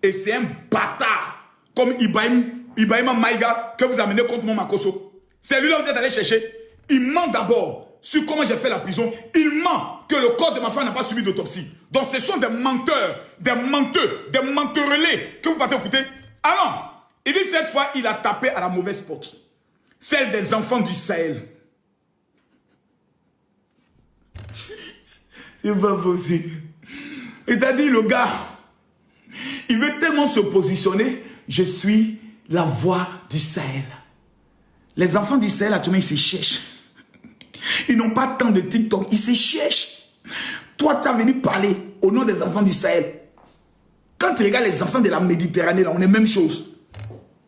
Et c'est un bâtard comme Ibrahima Maïga que vous amenez contre mon Makoso. C'est lui là que vous êtes allé chercher. Il ment d'abord sur comment j'ai fait la prison. Il ment que le corps de ma femme n'a pas subi d'autopsie. Donc ce sont des menteurs, des menteux, des menteurelés que vous partez écouter. Ah non, il dit cette fois, il a tapé à la mauvaise porte. Celle des enfants du Sahel. C'est pas possible. Et t'as dit, le gars, il veut tellement se positionner, je suis la voix du Sahel. Les enfants du Sahel, actuellement, ils se cherchent. Ils n'ont pas tant de TikTok, ils se cherchent. Toi, tu as venu parler au nom des enfants du Sahel. Quand tu regardes les enfants de la Méditerranée, là, on est même chose.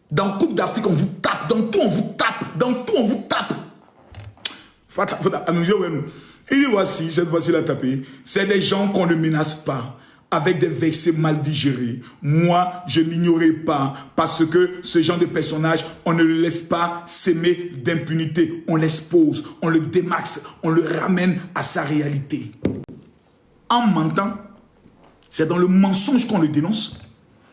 Dans Coupe d'Afrique, on vous tape. Dans tout, on vous tape. Dans tout, on vous tape. Faut amuser, ouais. Il dit, voici, cette fois-ci, la tapé. C'est des gens qu'on ne menace pas, avec des versets mal digérés. Moi, je n'ignorais pas, parce que ce genre de personnage, on ne le laisse pas s'aimer d'impunité. On l'expose, on le démaxe, on le ramène à sa réalité. En mentant, c'est dans le mensonge qu'on le dénonce.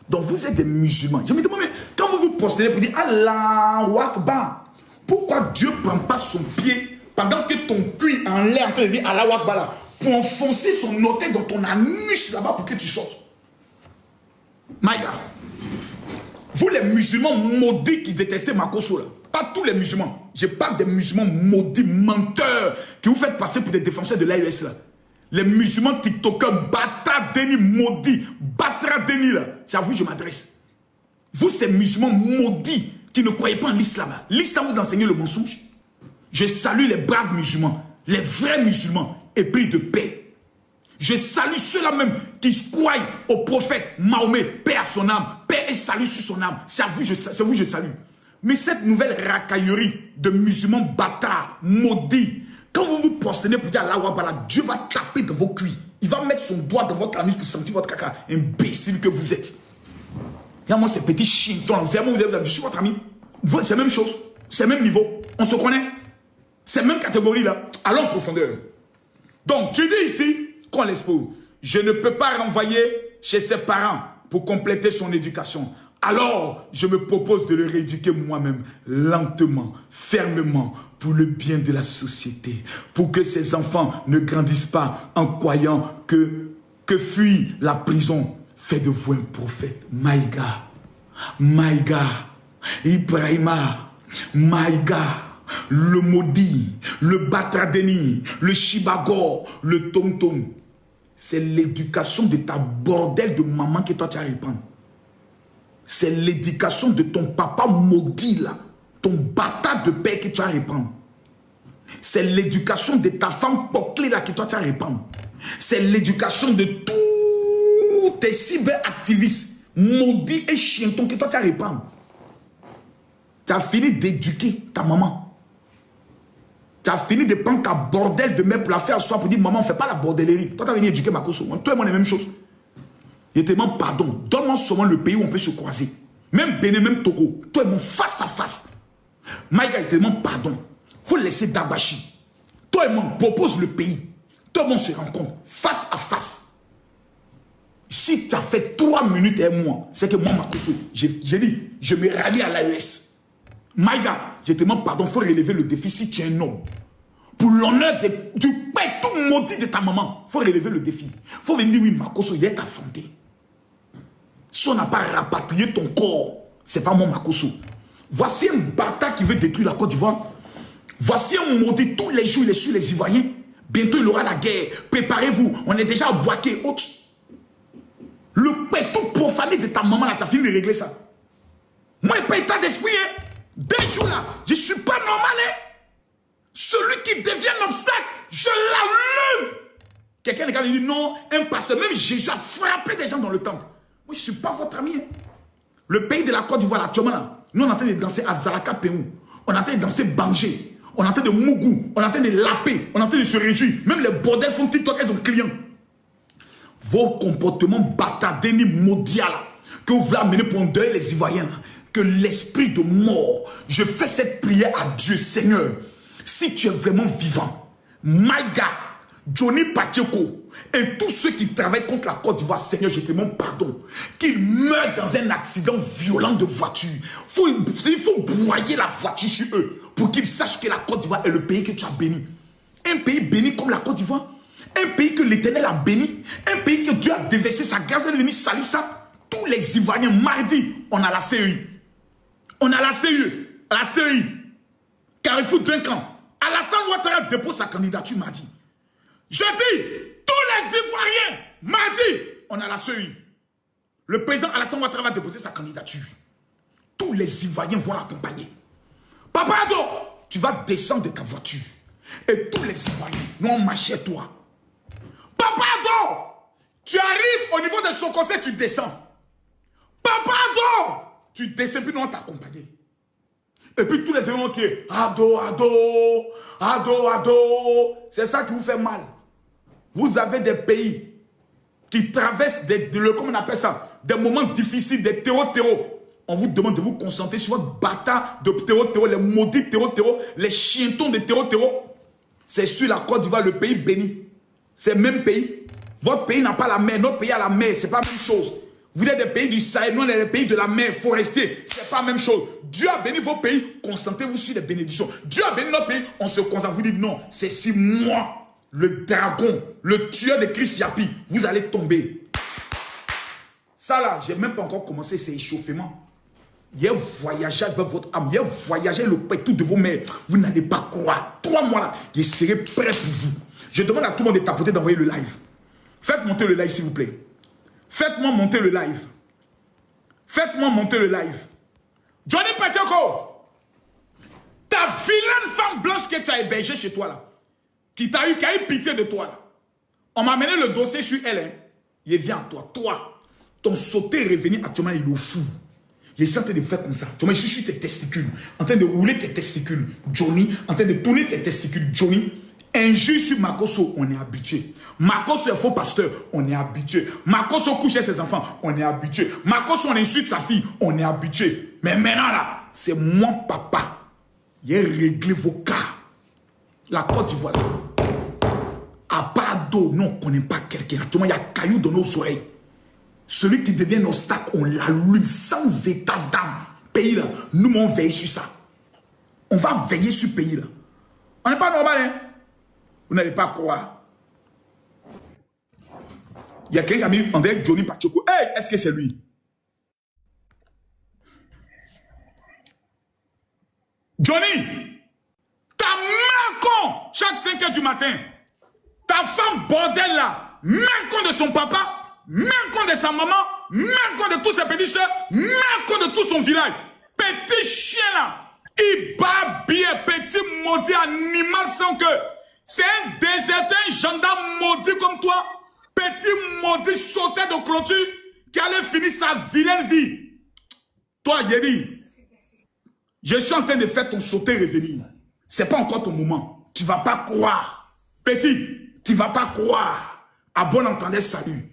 Donc vous êtes des musulmans. Je me demande, mais quand vous vous postez pour dire Allahu Akbar, pourquoi Dieu ne prend pas son pied pendant que ton cul en l'air en train de dire Allahu Akbar là, pour enfoncer son orteil dans ton anus là-bas pour que tu sortes? Maïga, vous les musulmans maudits qui détestez Makoso là, pas tous les musulmans, je parle des musulmans maudits, menteurs, que vous faites passer pour des défenseurs de l'AES là. Les musulmans tiktokers, bâtards, déni, maudits, bâtards, déni là, c'est à vous que je m'adresse. Vous ces musulmans maudits qui ne croyez pas en l'islam, l'islam vous enseigne le mensonge. Je salue les braves musulmans, les vrais musulmans, épris de paix. Je salue ceux-là même qui croient au prophète Mahomet, paix à son âme, paix et salut sur son âme. C'est à vous, je salue. Mais cette nouvelle racaillerie de musulmans bâtards, maudits, quand vous vous prosternez pour dire Allahu Akbar, Dieu va taper dans vos cuits. Il va mettre son doigt dans votre anus pour sentir votre caca. Imbécile que vous êtes. Regarde-moi ces petits chiens. Je suis votre ami. C'est la même chose. C'est le même niveau. On se connaît. C'est la même catégorie là. Allons en profondeur. Donc, tu dis ici qu'on l'expose. Je ne peux pas renvoyer chez ses parents pour compléter son éducation. Alors, je me propose de le rééduquer moi-même, lentement, fermement, pour le bien de la société. Pour que ces enfants ne grandissent pas en croyant que fuir la prison fait de vous un prophète. Maïga, Maïga, Ibrahima, Maïga, le maudit, le batradeni, le shibagor, le tom-tom. C'est l'éducation de ta bordel de maman que toi tu as à répandre. C'est l'éducation de ton papa maudit là, ton bâtard de père que tu as à répandre. C'est l'éducation de ta femme poclée là que toi tu as à répandre. C'est l'éducation de tous tes cyberactivistes maudits et chientons que toi tu as à répandre. Tu as fini d'éduquer ta maman. Tu as fini de prendre ta bordel de mère pour la faire asseoir pour dire maman, ne fais pas la bordellerie. Toi, tu as venu éduquer ma cause. Toi et moi, la même chose. Je te demande pardon. Donne-moi seulement le pays où on peut se croiser. Même Bénin, même Togo. Toi et moi, face à face. Maïga, je te demande pardon. Il faut laisser Dabachi. Toi et moi, on propose le pays. Toi et moi, on se rencontre face à face. Si tu as fait 3 minutes et moi, c'est que moi, ma cause, j'ai dit, je me rallie à l'AES. Maïga, je te demande pardon, il faut relever le défi si tu es un homme. Pour l'honneur du père tout maudit de ta maman, il faut relever le défi. Il faut venir dire, oui, Makoso, il est affronté. Si on n'a pas rapatrié ton corps, ce n'est pas moi, Makoso. Voici un bâtard qui veut détruire la Côte d'Ivoire. Voici un maudit, tous les jours, il est sur les Ivoiriens. Bientôt, il aura la guerre. Préparez-vous, on est déjà à Boaké, autre. Le père tout profané de ta maman, là, tu as fini de régler ça. Moi, il n'y a pas état d'esprit, hein. 2 jours là, je ne suis pas normal, hein? Celui qui devient un obstacle, je l'allume. Quelqu'un qui dit non, un pasteur, même Jésus a frappé des gens dans le temple. Moi, je ne suis pas votre ami. Hein? Le pays de la Côte d'Ivoire, actuellement, là, nous, on est en train de danser à Zalaka Péou. On est en train de danser Bangé. On est en train de Mougou. On est en train de laper. On est en train de se réjouir. Même les bordels font TikTok, elles ont clients. Vos comportements bâtardés, maudits, là, que vous voulez amener pour endeuiller les Ivoiriens, là, que l'esprit de mort, je fais cette prière à Dieu, Seigneur, si tu es vraiment vivant, Maïga, Johnny Pacheko, Et tous ceux qui travaillent contre la Côte d'Ivoire, Seigneur, je te demande pardon. Qu'ils meurent dans un accident violent de voiture. Il faut broyer la voiture sur eux pour qu'ils sachent que la Côte d'Ivoire est le pays que tu as béni. Un pays béni comme la Côte d'Ivoire. Un pays que l'Éternel a béni. Un pays que Dieu a déversé sa grâce, l'ennemi salit ça. Tous les Ivoiriens, mardi, on a la CEI. On a la CEI. La CEI. Carrefour d'un camp. Alassane Ouattara dépose sa candidature mardi. Je dis, tous les Ivoiriens, mardi, on a la CEI. Le président Alassane Ouattara va déposer sa candidature. Tous les Ivoiriens vont l'accompagner. Papa Ado, tu vas descendre de ta voiture. Et tous les Ivoiriens vont marcher toi. Papa Ado, tu arrives au niveau de son conseil, tu descends. Papa Ado, tu descends, puis nous on t'accompagner. Et puis tous les événements qui est Ado, Ado, Ado, Ado. C'est ça qui vous fait mal. Vous avez des pays qui traversent comment on appelle ça, des moments difficiles, des terreaux. On vous demande de vous concentrer sur votre bâtard de terreau, les maudits terreau, les chientons de terreau. C'est sur la Côte d'Ivoire, le pays béni. C'est le même pays. Votre pays n'a pas la mer, notre pays a la mer, c'est pas la même chose. Vous êtes des pays du Sahel, nous on est des pays de la mer, forestier. C'est pas la même chose. Dieu a béni vos pays, concentrez-vous sur les bénédictions. Dieu a béni notre pays, on se concentre. Vous dites non, c'est si moi, le dragon, le tueur de Christ Yapi, vous allez tomber. Ça là, j'ai même pas encore commencé ces échauffements. Il y a voyagé vers votre âme, il y a voyagé le pétou de vos mères. Vous n'allez pas croire. 3 mois là, je serai prêt pour vous. Je demande à tout le monde de tapoter, d'envoyer le live. Faites monter le live s'il vous plaît. Faites-moi monter le live. Faites-moi monter le live. Johnny Pacheco, ta vilaine femme blanche que tu as hébergée chez toi là, qui a eu pitié de toi là. On m'a amené le dossier sur elle. Hein. Il vient à toi. Toi, ton sauté revenu actuellement, il est au fou. Il est en train de faire comme ça. Tu m'as sur tes testicules, en train de rouler tes testicules. Johnny, en train de tourner tes testicules. Johnny, injure sur Makoso, on est habitué. Makoso est faux pasteur, on est habitué. Makoso couche ses enfants, on est habitué. Makoso on insulte sa fille, on est habitué. Mais maintenant là, c'est moi papa. Il a réglé vos cas. La Côte d'Ivoire, à part d'eau, non, on ne connaît pas quelqu'un. Actuellement, il y a cailloux dans nos oreilles. Celui qui devient un obstacle, on l'allume sans état d'âme. Pays là, nous on veille sur ça. On va veiller sur le pays là. On n'est pas normal, hein? Vous n'allez pas croire. Il y a quelqu'un qui a mis avec Johnny Pacheco. Hey, est-ce que c'est lui? Johnny, ta mère con, chaque 5 h du matin. Ta femme bordel là, mère con de son papa. Même compte de sa maman, même compte de tous ses petits soeurs, même compte de tout son village. Petit chien là, il bat bien, petit maudit animal sans queue. C'est un déserteur, un gendarme maudit comme toi. Petit maudit sauté de clôture qui allait finir sa vilaine vie. Toi, Yéli, je suis en train de faire ton sauter revenir. C'est pas encore ton moment. Tu vas pas croire. Petit, tu vas pas croire. À bon entendeur, salut.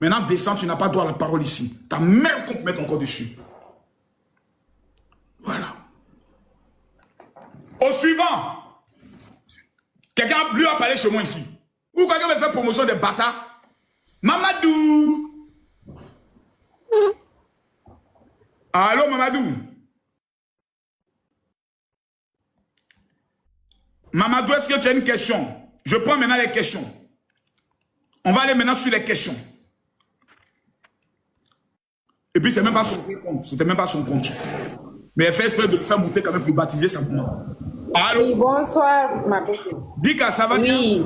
Maintenant, descends, tu n'as pas droit à la parole ici. Ta mère qu'on te mette encore dessus. Voilà. Au suivant. Quelqu'un lui a parlé chez moi ici. Ou quelqu'un veut faire promotion des bâtards. Mamadou. Allô, Mamadou. Mamadou, est-ce que tu as une question? Je prends maintenant les questions. On va aller maintenant sur les questions. Et puis, c'est même pas son compte. C'était même pas son compte. Mais elle fait exprès de le faire monter quand même pour baptiser sa maman. Allô? Oui, bonsoir, ma copine. Dika, ça va bien?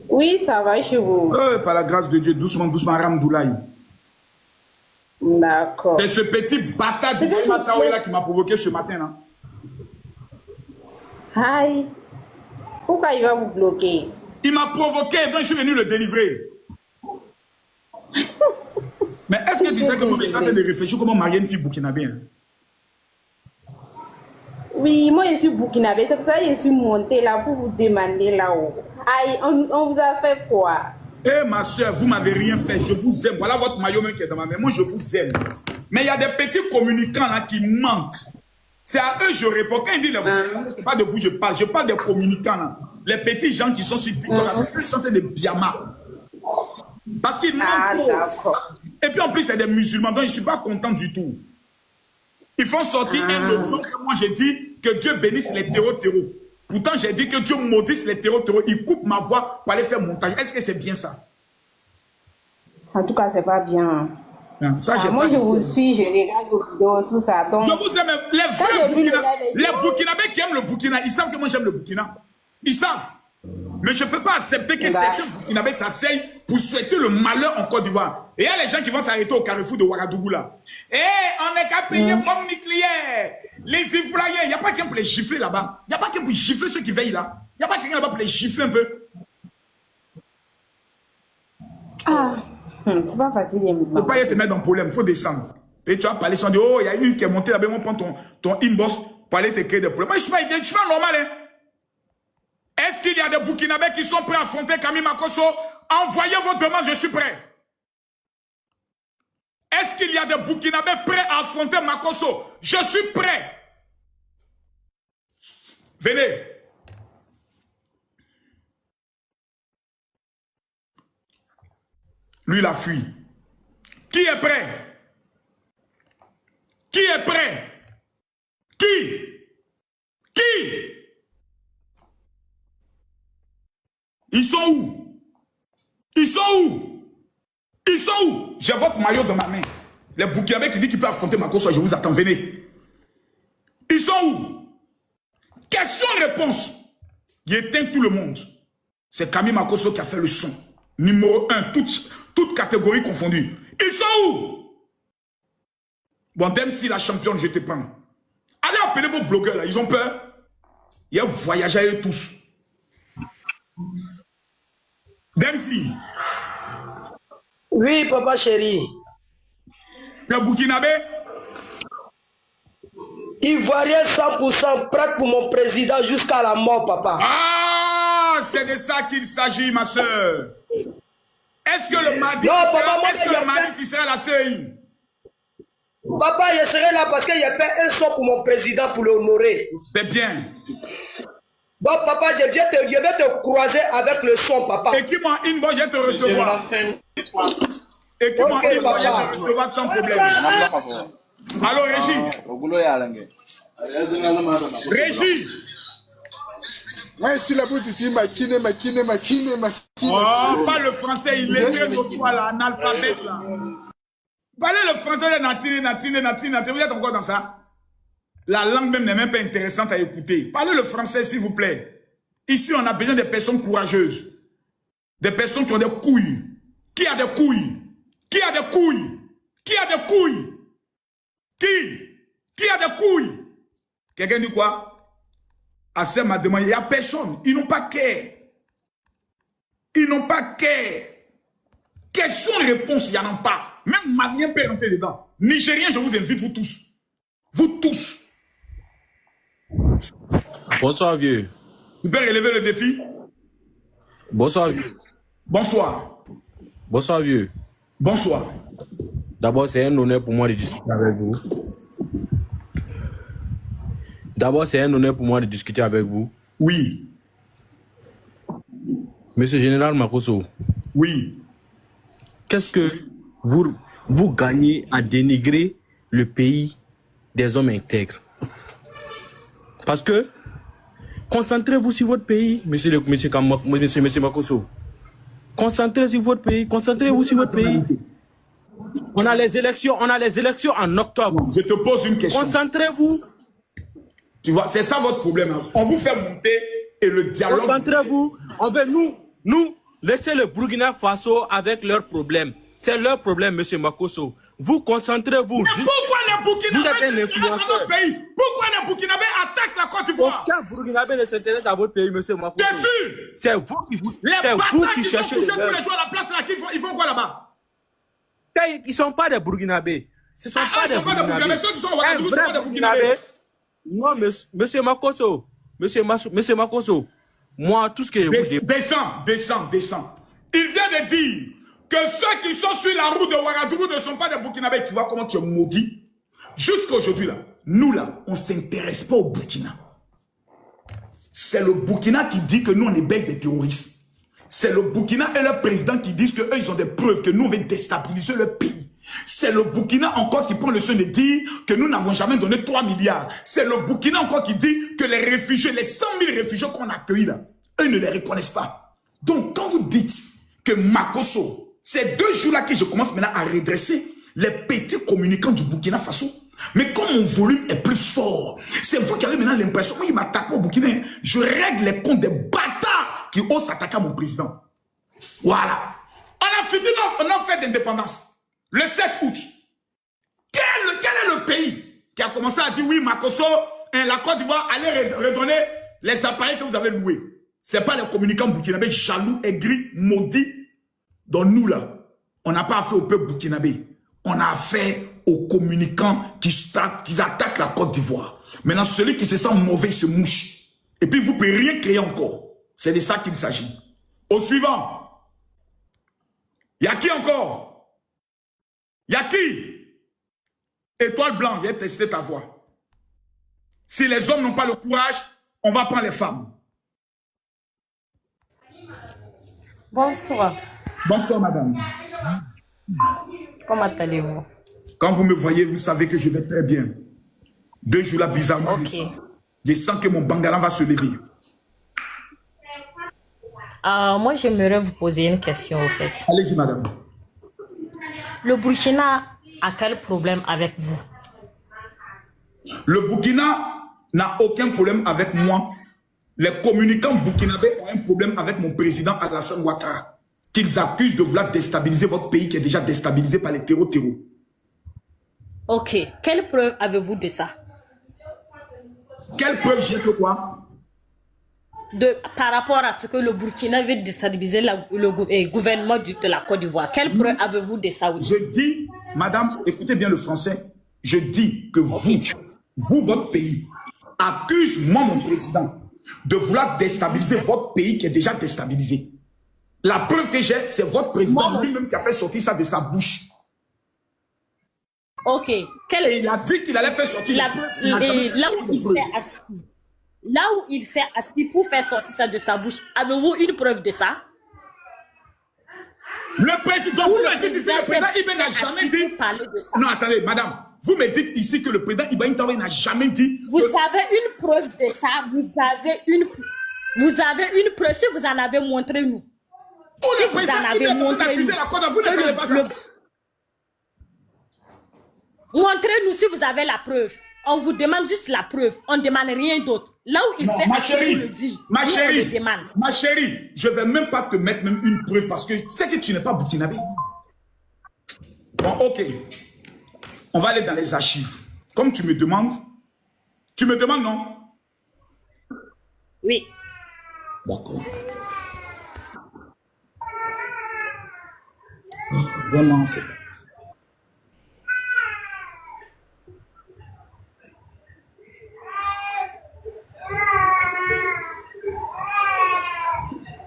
Oui, ça va chez vous. Par la grâce de Dieu, doucement, doucement, Ramdoulaye. D'accord. C'est ce petit bâtard là qui m'a provoqué ce matin là. Aïe. Pourquoi il va vous bloquer? Il m'a provoqué, donc je suis venu le délivrer. Mais est-ce que tu sais que moi, je suis en train de réfléchir comment marier une fille burkinabé? Oui, moi je suis burkinabé, c'est pour ça que je suis monté là pour vous demander là-haut. Aïe, on vous a fait quoi? Eh ma soeur, vous m'avez rien fait, je vous aime. Voilà votre maillot même qui est dans ma main, moi je vous aime. Mais il y a des petits communicants là qui mentent. C'est à eux que je réponds. Quand ils disent les c'est pas de vous je parle des communicants là. les petits gens qui sont sur TikTok, ils sont des Biama. Parce qu'ils n'ont pas. Et puis en plus, c'est des musulmans, donc je ne suis pas content du tout. Ils font sortir un leçon que moi j'ai dit que Dieu bénisse les terreaux. Pourtant, j'ai dit que Dieu maudisse les terreaux. Ils coupent ma voix pour aller faire montage. Est-ce que c'est bien ça? En tout cas, c'est pas bien. Non, ça, moi, je vous suis, je regarde vos vidéos, tout ça. Donc, je vous aime. Les Burkinabés qui aiment le Burkina, ils savent que moi j'aime le Burkina. Ils savent. Mais je ne peux pas accepter que certains Burkinabés s'asseyent pour souhaiter le malheur en Côte d'Ivoire. Et il y a les gens qui vont s'arrêter au carrefour de Ouagadougou là. Eh, on n'est qu'à payer bombe nucléaire. Les Ivoiriens, il n'y a pas quelqu'un pour les gifler là-bas. Il n'y a pas quelqu'un pour gifler ceux qui veillent là. Il n'y a pas quelqu'un là-bas pour les gifler un peu. C'est pas facile. Il ne faut pas y te mettre dans le problème, il faut descendre. Et tu vas parler sans dire, oh, il y a une qui est montée là-bas, on prend ton inbox pour aller te créer des problèmes. Moi, je ne suis pas normal. Hein. Est-ce qu'il y a des Burkinabés qui sont prêts à affronter Camille Makosso? Envoyez vos demandes, je suis prêt. Est-ce qu'il y a des Burkinabés prêts à affronter Makosso? Je suis prêt. Venez. Lui, il a fui. Qui est prêt? Qui est prêt? Qui? Ils sont où? Ils sont où? Ils sont où? J'ai votre maillot dans ma main. Les Burkinabés qui disent qu'il peut affronter Makosso, je vous attends, venez. Ils sont où? Question-réponse. Il éteint tout le monde. C'est Camille Makosso qui a fait le son. Numéro 1, toute catégorie confondue. Ils sont où? Bon, même si la championne, je te prends. Allez appeler vos blogueurs là, ils ont peur. Ils ont voyagé à eux tous. Dempsey. Oui, papa chéri. C'est Burkinabé? Ivoirien 100% prêt pour mon président jusqu'à la mort, papa. Ah, c'est de ça qu'il s'agit, ma soeur. Est-ce que le mardi, qui sera la CEI? Papa, je serai là parce que j'ai fait un son pour mon président pour l'honorer. C'est bien. Donc, papa, je vais te croiser avec le son, papa. Équipe-moi inbox, je vais te recevoir. Équipe-moi inbox, je vais te recevoir sans problème. Allô, Régie. Régie. Moi, je suis là pour te dire makine. Oh, pas le français, il est bien au poids là, analphabète là. Parlez le français de natine. Vous êtes encore dans ça? La langue même n'est même pas intéressante à écouter. Parlez le français, s'il vous plaît. Ici, on a besoin de personnes courageuses. Des personnes qui ont des couilles. Qui a des couilles? Qui a des couilles? Qui a des couilles? Qui a des couilles? Quelqu'un dit quoi? Assez m'a demandé. Il n'y a personne. Ils n'ont pas cœur. Ils n'ont pas cœur. Question-réponse, il n'y en a pas. Même Malien peut rentrer dedans. Nigérien, je vous invite, vous tous. Vous tous. Bonsoir, vieux. Tu peux relever le défi? Bonsoir, vieux. Bonsoir. Bonsoir, vieux. Bonsoir. D'abord, c'est un honneur pour moi de discuter avec vous. Oui. Monsieur Général Makosso. Oui. Qu'est-ce que vous gagnez à dénigrer le pays des hommes intègres? Parce que, concentrez-vous sur votre pays, monsieur Makosso. Concentrez-vous sur votre pays. On a les élections en octobre. Je te pose une question. Concentrez-vous. Tu vois, c'est ça votre problème. On vous fait monter et le dialogue. Concentrez-vous. On veut nous laisser le Burkina Faso avec leurs problèmes. C'est leur problème, monsieur Makosso. Vous concentrez-vous. Mais pourquoi les Burkinabés s'intéressent à notre pays? Pourquoi les Burkinabés attaquent la Côte d'Ivoire? Aucun Burkinabé ne s'intéresse à votre pays, monsieur Makosso. T'es sûr? C'est vous qui vous. Les bâtards qui sont couchés tous les jours à la place là, ils font quoi là-bas? Ils ne sont pas des Burkinabés. Ce ne sont pas des Burkinabés. Ceux qui sont au Ouagadougou ne sont pas des Burkinabés. Non, monsieur Makosso. Monsieur Makosso. Moi, tout ce que je vous dis. Descends. Il vient de dire que ceux qui sont sur la route de Ouagadougou ne sont pas des Burkinabés. Tu vois comment tu es maudit? Jusqu'à aujourd'hui, là, nous, là, on ne s'intéresse pas au Burkina. C'est le Burkina qui dit que nous, on est belges des terroristes. C'est le Burkina et leur président qui disent qu'eux, ils ont des preuves que nous, on veut déstabiliser le pays. C'est le Burkina encore qui prend le soin de dire que nous n'avons jamais donné 3 milliards. C'est le Burkina encore qui dit que les réfugiés, les 100 000 réfugiés qu'on a accueillis là, eux ne les reconnaissent pas. Donc, quand vous dites que Makosso, ces 2 jours-là que je commence maintenant à redresser les petits communicants du Burkina Faso, mais comme mon volume est plus fort, c'est vous qui avez maintenant l'impression, moi, il m'attaque au Burkina, je règle les comptes des bâtards qui osent s'attaquer à mon président. Voilà. On a fini notre fête d'indépendance. Le 7 août. Quel est le pays qui a commencé à dire oui, Makosso, la Côte d'Ivoire, allez redonner les appareils que vous avez loués. Ce n'est pas les communicants burkinabés jaloux, aigris, maudits. Donc nous là, on n'a pas affaire au peuple burkinabé. On a affaire aux communicants qui attaquent la Côte d'Ivoire. Maintenant, celui qui se sent mauvais, il se mouche. Et puis vous ne pouvez rien créer encore. C'est de ça qu'il s'agit. Au suivant. Il y a qui encore? Il y a qui? Étoile blanche, j'ai testé ta voix. Si les hommes n'ont pas le courage, on va prendre les femmes. Bonsoir. Bonsoir, madame. Comment allez-vous? Quand vous me voyez, vous savez que je vais très bien. 2 jours là, bizarrement, okay. Je sens que mon bangalan va se lever. Moi, j'aimerais vous poser une question, au fait. Allez-y, madame. Le Burkina a quel problème avec vous? Le Burkina n'a aucun problème avec moi. Les communicants burkinabés ont un problème avec mon président Alassane Ouattara, qu'ils accusent de vouloir déstabiliser votre pays qui est déjà déstabilisé par les terreaux. Ok. Quelle preuve avez-vous de ça? Quelle preuve j'ai que quoi? Par rapport à ce que le Burkina veut déstabiliser le gouvernement de la Côte d'Ivoire. Quelle preuve avez-vous de ça aussi? Je dis, madame, écoutez bien le français, je dis que vous, votre pays, accuse moi, mon président, de vouloir déstabiliser votre pays qui est déjà déstabilisé. La preuve que j'ai, c'est votre président lui-même qui a fait sortir ça de sa bouche. Ok. Et il a dit qu'il allait faire sortir Là où il s'est assis pour faire sortir ça de sa bouche, avez-vous une preuve de ça? Le président, vous me dites ici, le président Iben n'a jamais dit... Non, attendez, madame, vous me dites ici que le président Ibrahim Traoré n'a jamais dit... Vous avez une preuve de ça, vous avez une preuve, si vous en avez montré nous. Si vous en avez montré nous. Vous ne savez pas ça. Montrez-nous si vous avez la preuve. On vous demande juste la preuve. On ne demande rien d'autre. Là où il fait, ma chérie, le dit, ma chérie, je ne vais même pas te mettre même une preuve parce que c'est que tu n'es pas burkinabé. Bon, ok. On va aller dans les archives. Comme tu me demandes non? Oui. D'accord. Vraiment, c'est...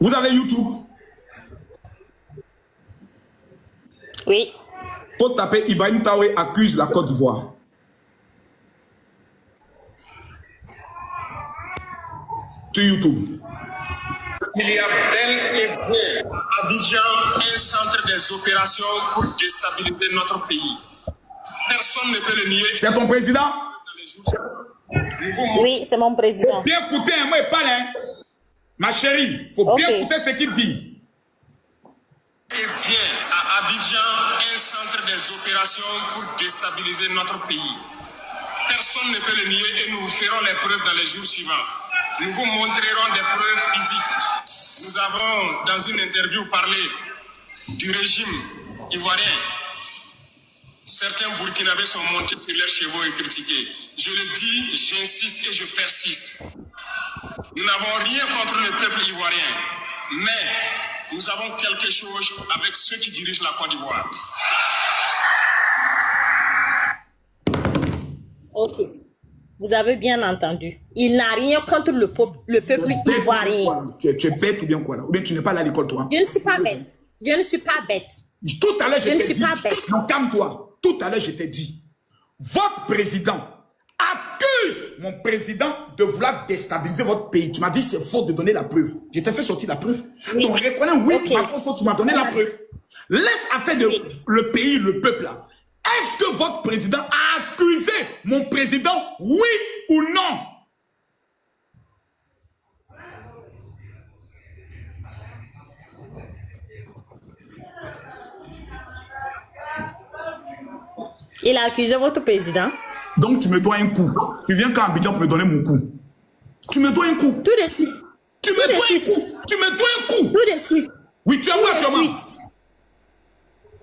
Vous avez YouTube? Oui. Faut taper Ibrahim Traoré accuse la Côte d'Ivoire. Sur YouTube. Il y a bel et bien à Abidjan un centre des opérations pour déstabiliser notre pays. Personne ne peut le nier. C'est ton président? Oui, c'est mon président. Faut bien écouter, moi et parle, hein. Ma chérie, il faut bien écouter ce qu'il dit. Eh bien, à Abidjan, un centre des opérations pour déstabiliser notre pays. Personne ne peut le nier et nous vous ferons les preuves dans les jours suivants. Nous vous montrerons des preuves physiques. Nous avons, dans une interview, parlé du régime ivoirien. Certains Burkinabés sont montés sur leurs chevaux et critiqués. Je le dis, j'insiste et je persiste. Nous n'avons rien contre le peuple ivoirien, mais nous avons quelque chose avec ceux qui dirigent la Côte d'Ivoire. Ok. Vous avez bien entendu. Il n'a rien contre le peuple ivoirien. Tu es bête ou bien quoi là? Ou bien tu n'es pas allé à l'école toi? Je ne suis pas bête. Je ne suis pas bête. Tout à l'heure, je t'ai dit. Pas bête. Non, calme-toi. Tout à l'heure, je t'ai dit. Votre président accuse accuse mon président de vouloir déstabiliser votre pays. Tu m'as dit c'est faux de donner la preuve. Je t'ai fait sortir la preuve. Oui. Donc reconnais, oui, Ok. Makosso, tu m'as donné la preuve. Laisse affaire de le pays, le peuple là. Est-ce que votre président a accusé mon président, oui ou non? Il a accusé votre président. Donc tu me dois un coup. Tu viens quand Abidjan pour me donner mon coup. Tu me dois un coup. Tout de suite. Tu me Tout de dois un suite. coup. Tu me dois un coup. Tout de suite. Oui, tu as Tout quoi de actuellement? suite.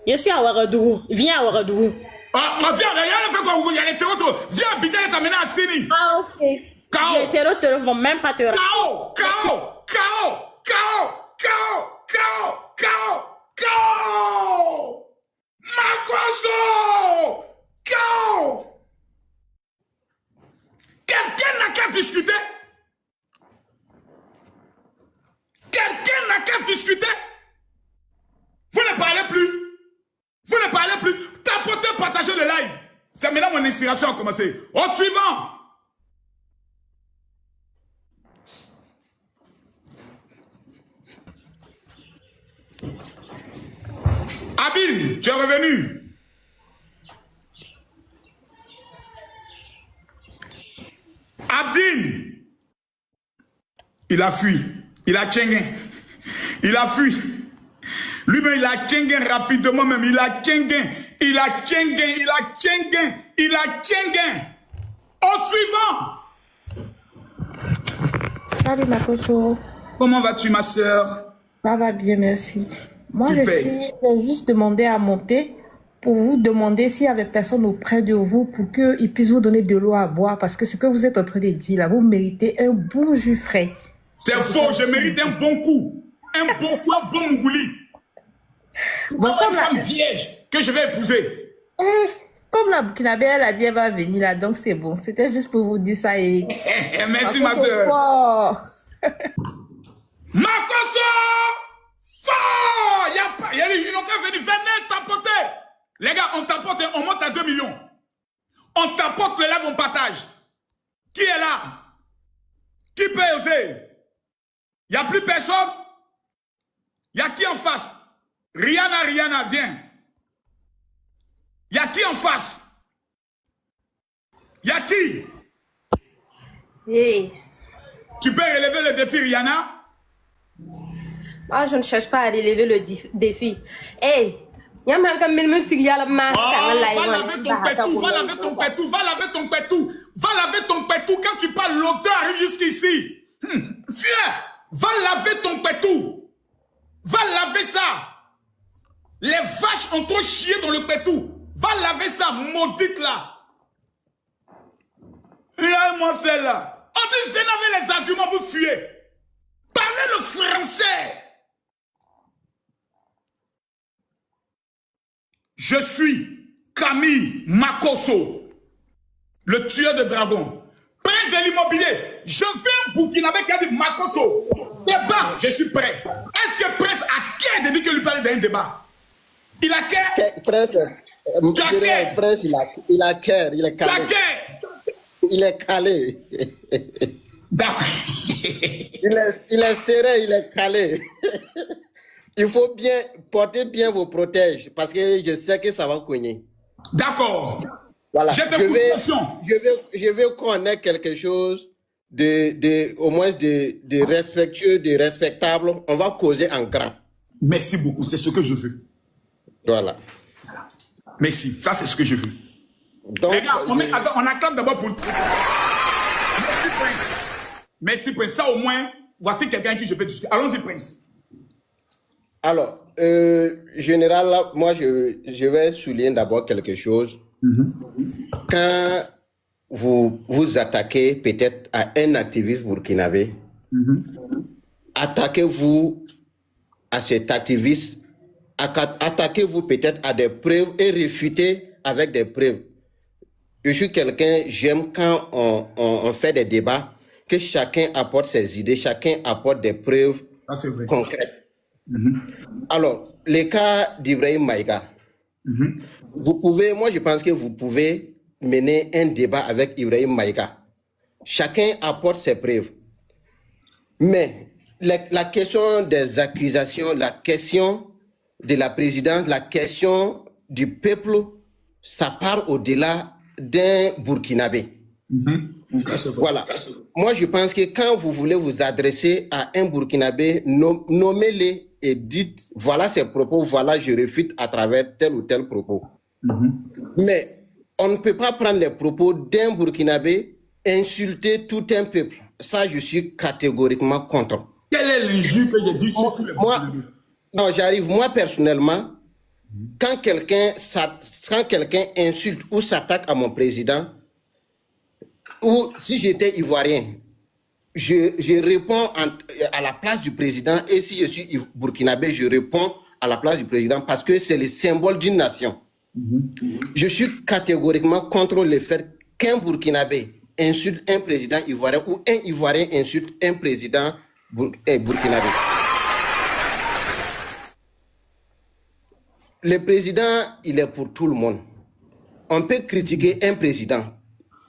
Je suis à Ouagadougou. Viens à Ouagadougou. Ah, viens, regarde, fait quoi? Il y a les terreaux. Viens, Abidjan, il t'a mené à Sini. Ah, ok. K.O. Les terreurs ne vont même pas te KO, KO, KO, KO, KO, KO, KO, KO. Makosso, KO. Quelqu'un n'a qu'à discuter. Quelqu'un n'a qu'à discuter. Vous ne parlez plus. Vous ne parlez plus. Tapotez, partagez le live. C'est maintenant mon inspiration a commencé. Au suivant. Abin, tu es revenu. Abdin, il a fui. Il a tchengué. Il a fui. Lui-même, il a tchengué rapidement même. Il a tchengué. Il a tchengué. Il a tchengué. Il a tchengué. Au suivant. Salut Makosso. Comment vas-tu, ma soeur? Ça va bien, merci. Moi, Tu j'ai payes. juste demandé à monter pour vous demander s'il y avait personne auprès de vous pour qu'il puisse vous donner de l'eau à boire. Parce que ce que vous êtes en train de dire là, vous méritez un bon jus frais. C'est faux. Je mérite un bon coup. Un bon coup, un bon mougouli. Bon, Une femme vierge que je vais épouser. Comme la Burkinabé, elle a dit elle va venir là, donc c'est bon. C'était juste pour vous dire ça. Et... Merci, ma soeur. soeur. Makosso! Fort! Ils n'ont qu'à venir. Venez tapoter. Les gars, on tapote, on monte à 2 millions. On tapote le live, on partage. Qui est là? Qui peut oser? Il n'y a plus personne? Il y a qui en face? Rihanna, viens. Il y a qui en face? Il y a qui? Hey. Tu peux relever le défi, Rihanna? Moi, je ne cherche pas à relever le défi. Hey! Va laver ton pétou. Quand tu parles, l'odeur arrive jusqu'ici. Viens, va laver ton pétou. Va laver ça. Les vaches ont trop chié dans le pétou. Va laver ça, maudite là. Regarde-moi celle-là. On dit, venez avec les arguments, vous fuyez. Parlez le français. Je suis Camille Makosso, le tueur de dragons, prince de l'immobilier. Je fais un Burkinabé qui a dit Makosso. Débat, je suis prêt. Est-ce que Prince a qu'à de dire que lui parler d'un débat? Il a qu'à. Prince, Prince, il a cœur, il est calé. Il est calé. D'accord. Il est serré, il est calé. Il faut bien porter bien vos protèges parce que je sais que ça va cogner. D'accord. Voilà. Je veux qu'on ait quelque chose au moins de respectueux, de respectable. On va causer en grand. Merci beaucoup, c'est ce que je veux. Voilà. Merci, ça c'est ce que je veux. Donc, les gars, on acclame d'abord pour... Merci Prince. Merci Prince, ça au moins, voici quelqu'un qui je peux discuter. Allons-y Prince. Alors, général, là, moi, je vais souligner d'abord quelque chose. Quand vous vous attaquez peut-être à un activiste burkinabé, attaquez-vous à cet activiste, attaquez-vous peut-être à des preuves et réfutez avec des preuves. Je suis quelqu'un, j'aime quand on fait des débats, que chacun apporte ses idées, chacun apporte des preuves concrètes. Alors, le cas d'Ibrahim Maïga, vous pouvez, moi je pense que vous pouvez mener un débat avec Ibrahim Maïga. Chacun apporte ses preuves. Mais la question des accusations, la question de la présidence, la question du peuple, ça part au-delà d'un Burkinabé. Voilà. Moi, je pense que quand vous voulez vous adresser à un Burkinabé, nommez-les et dites, voilà ses propos, voilà, je réfute à travers tel ou tel propos. Mais on ne peut pas prendre les propos d'un Burkinabé, insulter tout un peuple. Ça, je suis catégoriquement contre. Quel est l'injure que j'ai dit sur tous les Burkinabés? Non, j'arrive. Moi, personnellement, quand quelqu'un insulte ou s'attaque à mon président, ou si j'étais ivoirien, je réponds à la place du président, et si je suis burkinabé, je réponds à la place du président parce que c'est le symbole d'une nation. Je suis catégoriquement contre le fait qu'un burkinabé insulte un président ivoirien ou un ivoirien insulte un président burkinabé. Le président, il est pour tout le monde. On peut critiquer un président.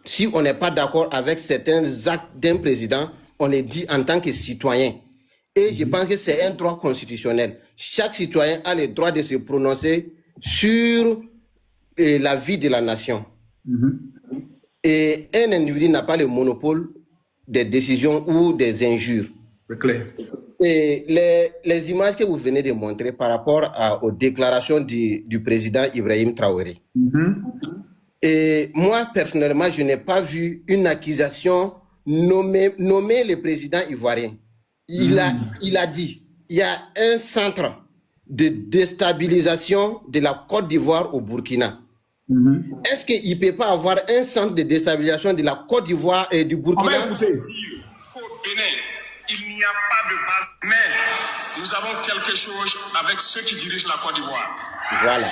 Si on n'est pas d'accord avec certains actes d'un président, on est dit en tant que citoyen. Et je pense que c'est un droit constitutionnel. Chaque citoyen a le droit de se prononcer sur la vie de la nation. Et un individu n'a pas le monopole des décisions ou des injures. C'est clair. Et les images que vous venez de montrer par rapport aux déclarations du président Ibrahim Traoré. Et moi, personnellement, je n'ai pas vu une accusation nommer le président ivoirien. Il a dit, il y a un centre de déstabilisation de la Côte d'Ivoire au Burkina. Est-ce qu'il ne peut pas avoir un centre de déstabilisation de la Côte d'Ivoire et du Burkina? Au Bénin, il n'y a pas de base, mais nous avons quelque chose avec ceux qui dirigent la Côte d'Ivoire. Voilà.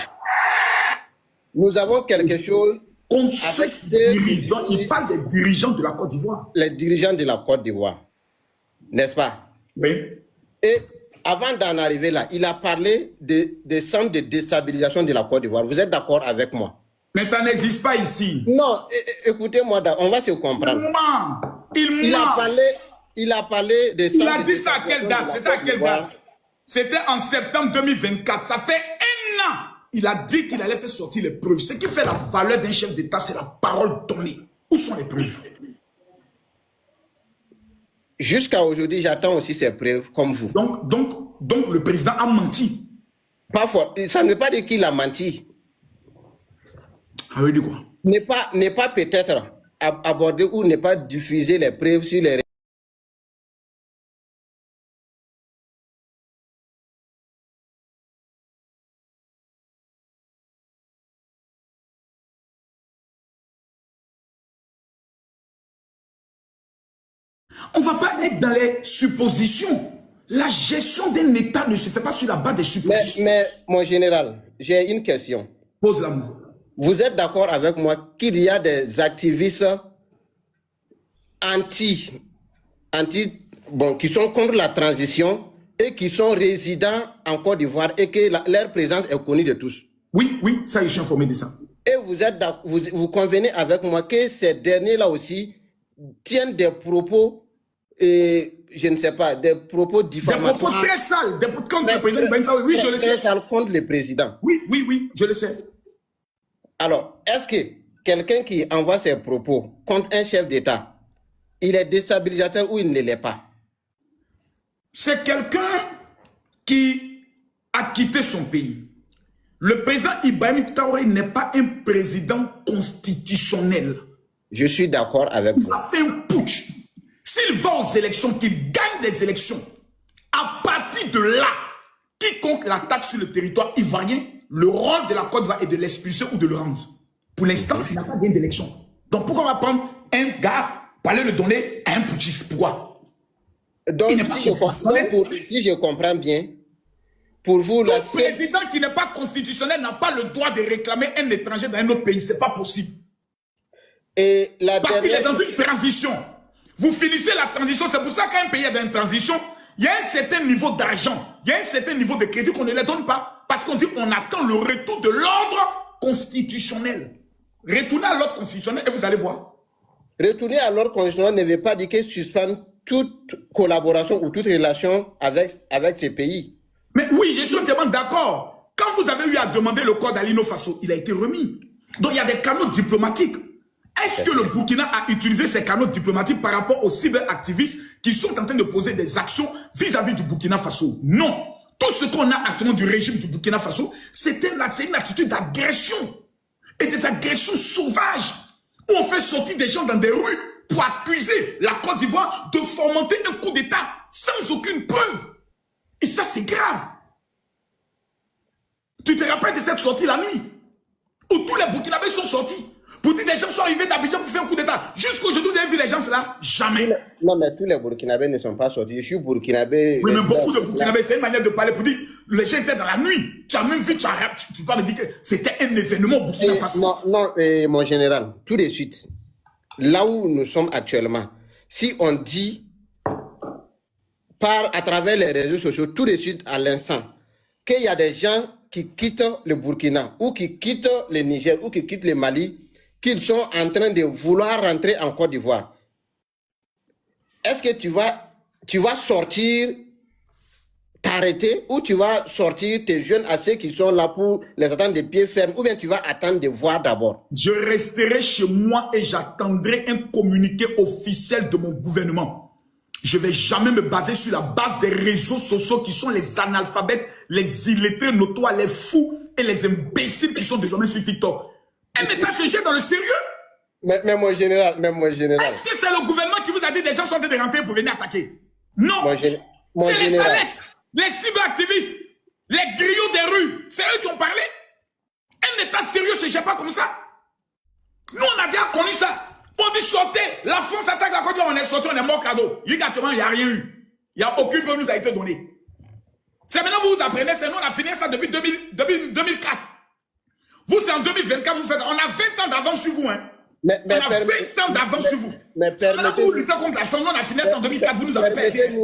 Nous avons quelque chose contre ceux qui dirigent. Il parle des dirigeants de la Côte d'Ivoire. Les dirigeants de la Côte d'Ivoire. N'est-ce pas? Oui. Et avant d'en arriver là, il a parlé des centres de déstabilisation de la Côte d'Ivoire. Vous êtes d'accord avec moi? Mais ça n'existe pas ici. Non, écoutez-moi, on va se comprendre. Il a parlé des centres. Il a dit ça à quelle date? C'était à quelle date? C'était en septembre 2024. Ça fait un an. Il a dit qu'il allait faire sortir les preuves. Ce qui fait la valeur d'un chef d'État, c'est la parole donnée. Où sont les preuves? Jusqu'à aujourd'hui, j'attends aussi ces preuves, comme vous. Donc le président a menti. Pas fort. Ça ne veut pas dire qu'il a menti. Ah oui, dit quoi? N'est pas peut-être aborder ou ne pas diffuser les preuves sur les réseaux. On ne va pas être dans les suppositions. La gestion d'un État ne se fait pas sur la base des suppositions. Mais mon général, j'ai une question. Pose-la moi. Vous êtes d'accord avec moi qu'il y a des activistes qui sont contre la transition et qui sont résidents en Côte d'Ivoire et que leur présence est connue de tous? Oui, ça, je suis informé de ça. Et vous convenez avec moi que ces derniers-là aussi tiennent des propos, je ne sais pas, des propos diffamatoires. Des propos très sales, des propos contre le président. Oui, je le sais. Très sales contre le président. Oui, je le sais. Alors, est-ce que quelqu'un qui envoie ses propos contre un chef d'État, il est déstabilisateur ou il ne l'est pas? C'est quelqu'un qui a quitté son pays. Le président Ibrahim Traoré n'est pas un président constitutionnel. Je suis d'accord avec vous. Il a fait un putsch. S'il va aux élections, qu'il gagne des élections, à partir de là, quiconque l'attaque sur le territoire ivoirien, le rôle de la Côte d'Ivoire est de l'expulser ou de le rendre. Pour l'instant, il n'a pas gagné d'élection. Donc pourquoi on va prendre un gars pour aller le donner à un putschiste? Pourquoi? Donc, si je comprends bien, pour vous, le président qui n'est pas constitutionnel n'a pas le droit de réclamer un étranger dans un autre pays. Ce n'est pas possible. Parce qu'il est dans une transition. Vous finissez la transition. C'est pour ça qu'un pays est dans une transition, il y a un certain niveau d'argent, il y a un certain niveau de crédit qu'on ne les donne pas. Parce qu'on dit qu'on attend le retour de l'ordre constitutionnel. Retournez à l'ordre constitutionnel et vous allez voir. Retourner à l'ordre constitutionnel ne veut pas dire que suspendre toute collaboration ou toute relation avec ces pays. Mais oui, je suis entièrement d'accord. Quand vous avez eu à demander le code à Lino Faso, il a été remis. Donc il y a des canaux diplomatiques. Est-ce que le Burkina a utilisé ces canaux diplomatiques par rapport aux cyberactivistes qui sont en train de poser des actions vis-à-vis du Burkina Faso? Non. Tout ce qu'on a actuellement du régime du Burkina Faso, c'est une attitude d'agression. Et des agressions sauvages. Où on fait sortir des gens dans des rues pour accuser la Côte d'Ivoire de fomenter un coup d'État sans aucune preuve. Et ça, c'est grave. Tu te rappelles de cette sortie la nuit où tous les Burkinabés sont sortis pour dire que des gens sont arrivés d'Abidjan pour faire un coup d'État. Jusqu'aujourd'hui, vous avez vu les gens là? Jamais. Non, mais tous les Burkinabés ne sont pas sortis. Je suis Burkinabé. Oui, mais beaucoup de Burkinabés, c'est une manière de parler pour dire les gens étaient dans la nuit. Tu as même vu, tu parles de dire que c'était un événement au Burkina Faso. Non, mon général, tout de suite, là où nous sommes actuellement, si on dit à travers les réseaux sociaux, tout de suite à l'instant, qu'il y a des gens qui quittent le Burkina ou qui quittent le Niger ou qui quittent le Mali, qu'ils sont en train de vouloir rentrer en Côte d'Ivoire. Est-ce que tu vas sortir, t'arrêter, ou tu vas sortir tes jeunes assez qui sont là pour les attendre de pied ferme, ou bien tu vas attendre de voir d'abord? Je resterai chez moi et j'attendrai un communiqué officiel de mon gouvernement. Je ne vais jamais me baser sur la base des réseaux sociaux qui sont les analphabètes, les illettrés notoires, les fous et les imbéciles qui sont désormais sur TikTok. Un État se jette dans le sérieux. Mais mon général. Est-ce que c'est le gouvernement qui vous a dit des gens sont en train de rentrer pour venir attaquer? Non. C'est les salettes, les cyberactivistes, les griots des rues. C'est eux qui ont parlé. Un État sérieux ne se jette pas comme ça. Nous, on a déjà connu ça. On dit sortez, la France attaque la Côte d'Ivoire, on est sorti, on est mort cadeau. Il n'y a rien eu. Il n'y a aucune preuve nous a été donnée. C'est maintenant que vous apprenez, c'est nous, on a fini ça depuis 2004. Vous, c'est en 2024, vous faites. On a 20 ans d'avance sur vous, hein. On a 20 ans d'avance sur vous. Mais permettez-nous. Vous luttez contre la France, on a fini ça en 2004, vous nous avez perdu.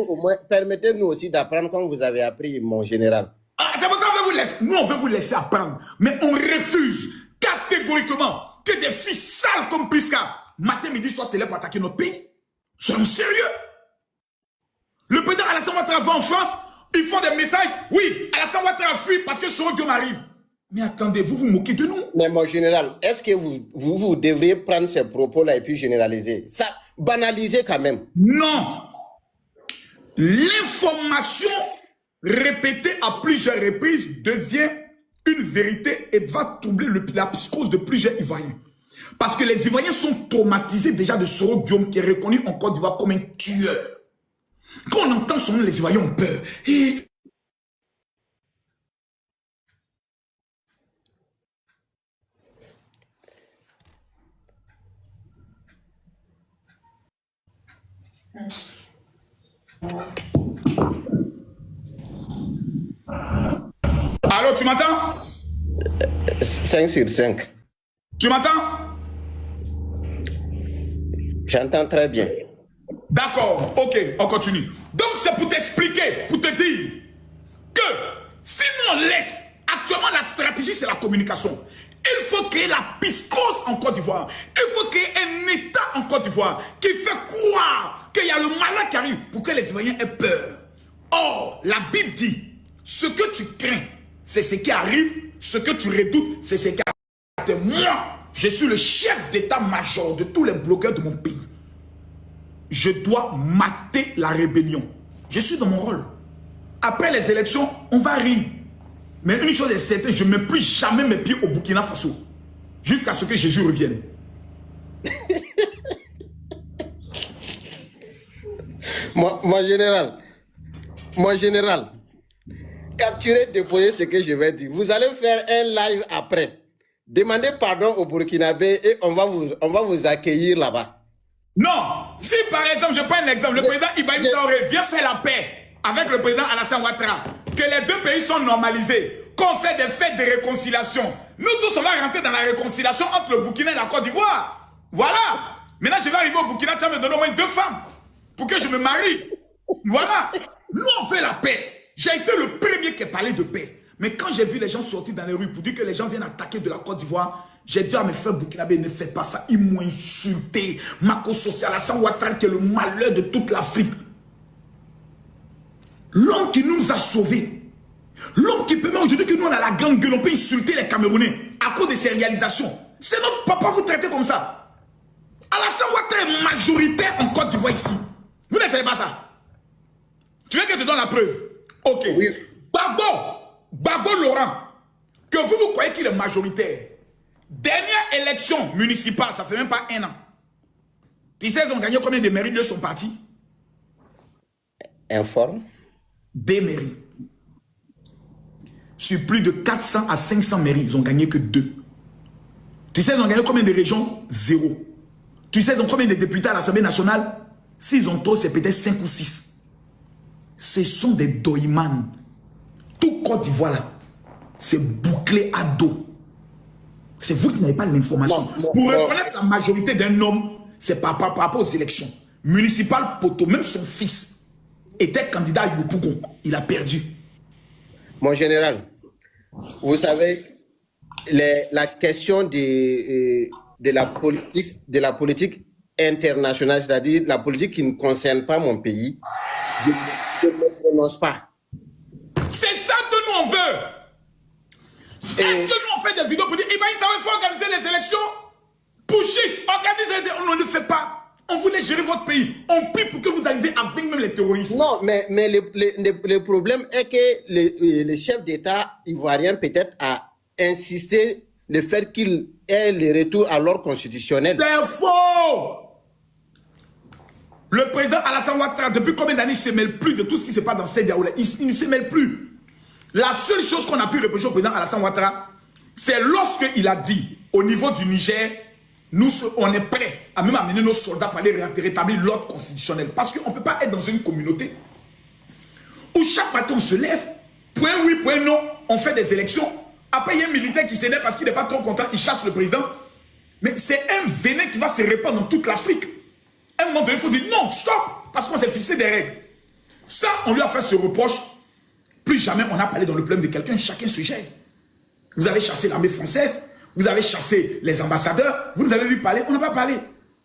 Permettez-nous aussi d'apprendre comme vous avez appris, mon général. C'est pour ça qu'on veut vous laisser. Nous, on veut vous laisser apprendre. Mais on refuse catégoriquement que des filles sales comme Priska, matin, midi, soir, c'est là pour attaquer notre pays. Soyons sérieux. Le président Alassane Ouattara va en France, ils font des messages. Oui, Alassane Ouattara fuit parce que Soro Guillaume arrive. Mais attendez, vous vous moquez de nous. Mais mon général, est-ce que vous devriez prendre ces propos-là et puis généraliser? Ça, banaliser quand même. Non. L'information répétée à plusieurs reprises devient une vérité et va troubler la psychose de plusieurs Ivoiriens. Parce que les Ivoiriens sont traumatisés déjà de Soro Guillaume qui est reconnu en Côte d'Ivoire comme un tueur. Quand on entend son nom, les Ivoiriens ont peur. Et allô, tu m'entends? 5 sur 5. Tu m'entends? J'entends très bien. D'accord, ok, on continue. Donc c'est pour t'expliquer, pour te dire que si nous on laisse, actuellement la stratégie c'est la communication. Il faut créer la piscose en Côte d'Ivoire. Il faut créer un État en Côte d'Ivoire qui fait croire qu'il y a le malin qui arrive pour que les Ivoiriens aient peur. Or, la Bible dit, ce que tu crains, c'est ce qui arrive. Ce que tu redoutes, c'est ce qui arrive. Moi, je suis le chef d'état-major de tous les blogueurs de mon pays. Je dois mater la rébellion. Je suis dans mon rôle. Après les élections, on va rire. Mais une chose est certaine, je ne mets plus jamais mes pieds au Burkina Faso. Jusqu'à ce que Jésus revienne. Mon général, capturez, déposez ce que je vais dire. Vous allez faire un live après. Demandez pardon au Burkinabé et on va vous accueillir là-bas. Non, si par exemple, je prends l'exemple, le président Ibrahim Traoré vient faire la paix avec le président Alassane Ouattara, que les deux pays sont normalisés, qu'on fait des fêtes de réconciliation. Nous tous, on va rentrer dans la réconciliation entre le Burkina et la Côte d'Ivoire. Voilà. Maintenant, je vais arriver au Burkina, tu vas me donner au moins 2 femmes pour que je me marie. Voilà. Nous, on fait la paix. J'ai été le premier qui a parlé de paix. Mais quand j'ai vu les gens sortir dans les rues pour dire que les gens viennent attaquer de la Côte d'Ivoire, j'ai dit à mes frères burkinabés, ne faites pas ça. Ils m'ont insulté. Makosso, c'est Alassane Ouattara qui est le malheur de toute l'Afrique. L'homme qui nous a sauvés. L'homme qui permet aujourd'hui que nous, on a la grande gueule, on peut insulter les Camerounais à cause de ses réalisations. C'est notre papa, vous traitez comme ça. Alassane Ouattara est majoritaire en Côte d'Ivoire ici. Vous ne savez pas ça. Tu veux que je te donne la preuve? Ok. Oui. Babo Laurent, que vous croyez qu'il est majoritaire. Dernière élection municipale, ça fait même pas 1 an. Tu sais, ils ont gagné combien de mairies de son parti? Informe. Des mairies. Sur plus de 400 à 500 mairies, ils ont gagné que 2. Tu sais, ils ont gagné combien de régions? 0. Tu sais, ils ont combien de députés à l'Assemblée nationale? S'ils ont trop, c'est peut-être 5 ou 6. Ce sont des doïmans. Tout Côte d'Ivoire là, c'est bouclé à dos. C'est vous qui n'avez pas l'information. Pour reconnaître la majorité d'un homme, c'est par rapport aux élections. Municipal Poto, même son fils était candidat à Yopougon. Il a perdu. Mon général, vous savez, la question de la politique internationale, c'est-à-dire la politique qui ne concerne pas mon pays, je ne me prononce pas. C'est ça que nous on veut. Est-ce que nous on fait des vidéos pour dire il faut organiser les élections? Pouchis, organisez les élections. On ne le fait pas. On voulait gérer votre pays. On prie pour que vous arriviez à vaincre même les terroristes. Non, mais le problème est que le chef d'État ivoirien peut-être a insisté le fait qu'il ait le retour à l'ordre constitutionnel. C'est faux. Le président Alassane Ouattara, depuis combien d'années, il ne se mêle plus de tout ce qui se passe dans cette Yaoulé? Il ne se mêle plus. La seule chose qu'on a pu reprocher au président Alassane Ouattara, c'est lorsqu'il a dit au niveau du Niger, nous, on est prêts à même amener nos soldats pour aller rétablir l'ordre constitutionnel. Parce qu'on ne peut pas être dans une communauté où chaque matin on se lève, point oui, point non, on fait des élections. Après, il y a un militaire qui s'énerve parce qu'il n'est pas trop content, il chasse le président. Mais c'est un venin qui va se répandre dans toute l'Afrique. À un moment donné, il faut dire non, stop, parce qu'on s'est fixé des règles. Ça, on lui a fait ce reproche. Plus jamais on a parlé dans le problème de quelqu'un, chacun se gère. Vous avez chassé l'armée française, vous avez chassé les ambassadeurs, vous nous avez vu parler, on n'a pas parlé.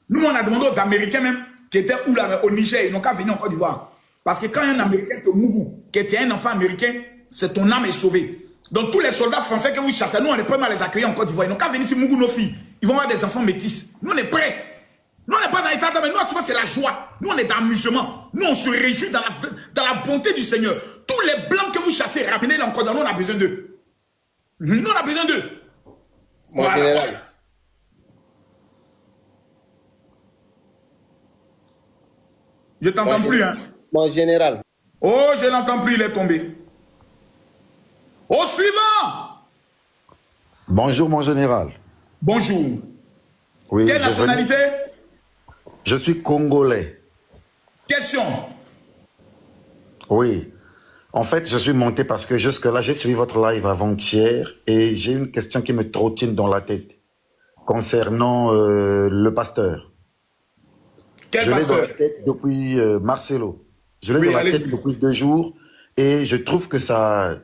Nous, on a demandé aux Américains même, qui étaient où là, au Niger, ils n'ont qu'à venir en Côte d'Ivoire. Parce que quand il y a un Américain que Mougou, qui était un enfant américain, c'est ton âme est sauvée. Donc tous les soldats français que vous chassez, nous, on est prêts à les accueillir en Côte d'Ivoire. Ils n'ont qu'à venir ici, Mougou, nos filles. Ils vont avoir des enfants métis. Nous, on est prêts. Nous, on n'est pas dans l'état, mais nous, tu vois, c'est la joie. Nous, on est dans l'amusement. Nous, on se réjouit dans la bonté du Seigneur. Tous les blancs que vous chassez, ramenez-les encore dans nous, on a besoin d'eux. Nous, on a besoin d'eux. Mon général. Je t'entends plus, hein. Mon général. Oh, je l'entends plus, il est tombé. Au suivant. Bonjour, mon général. Bonjour. Oui, quelle nationalité? Je suis congolais. Question. Oui. En fait, je suis monté parce que jusque-là, j'ai suivi votre live avant-hier et j'ai une question qui me trottine dans la tête concernant le pasteur. Quel pasteur? Je l'ai dans la tête depuis Marcelo. Je l'ai dans la tête depuis 2 jours et je trouve que ça,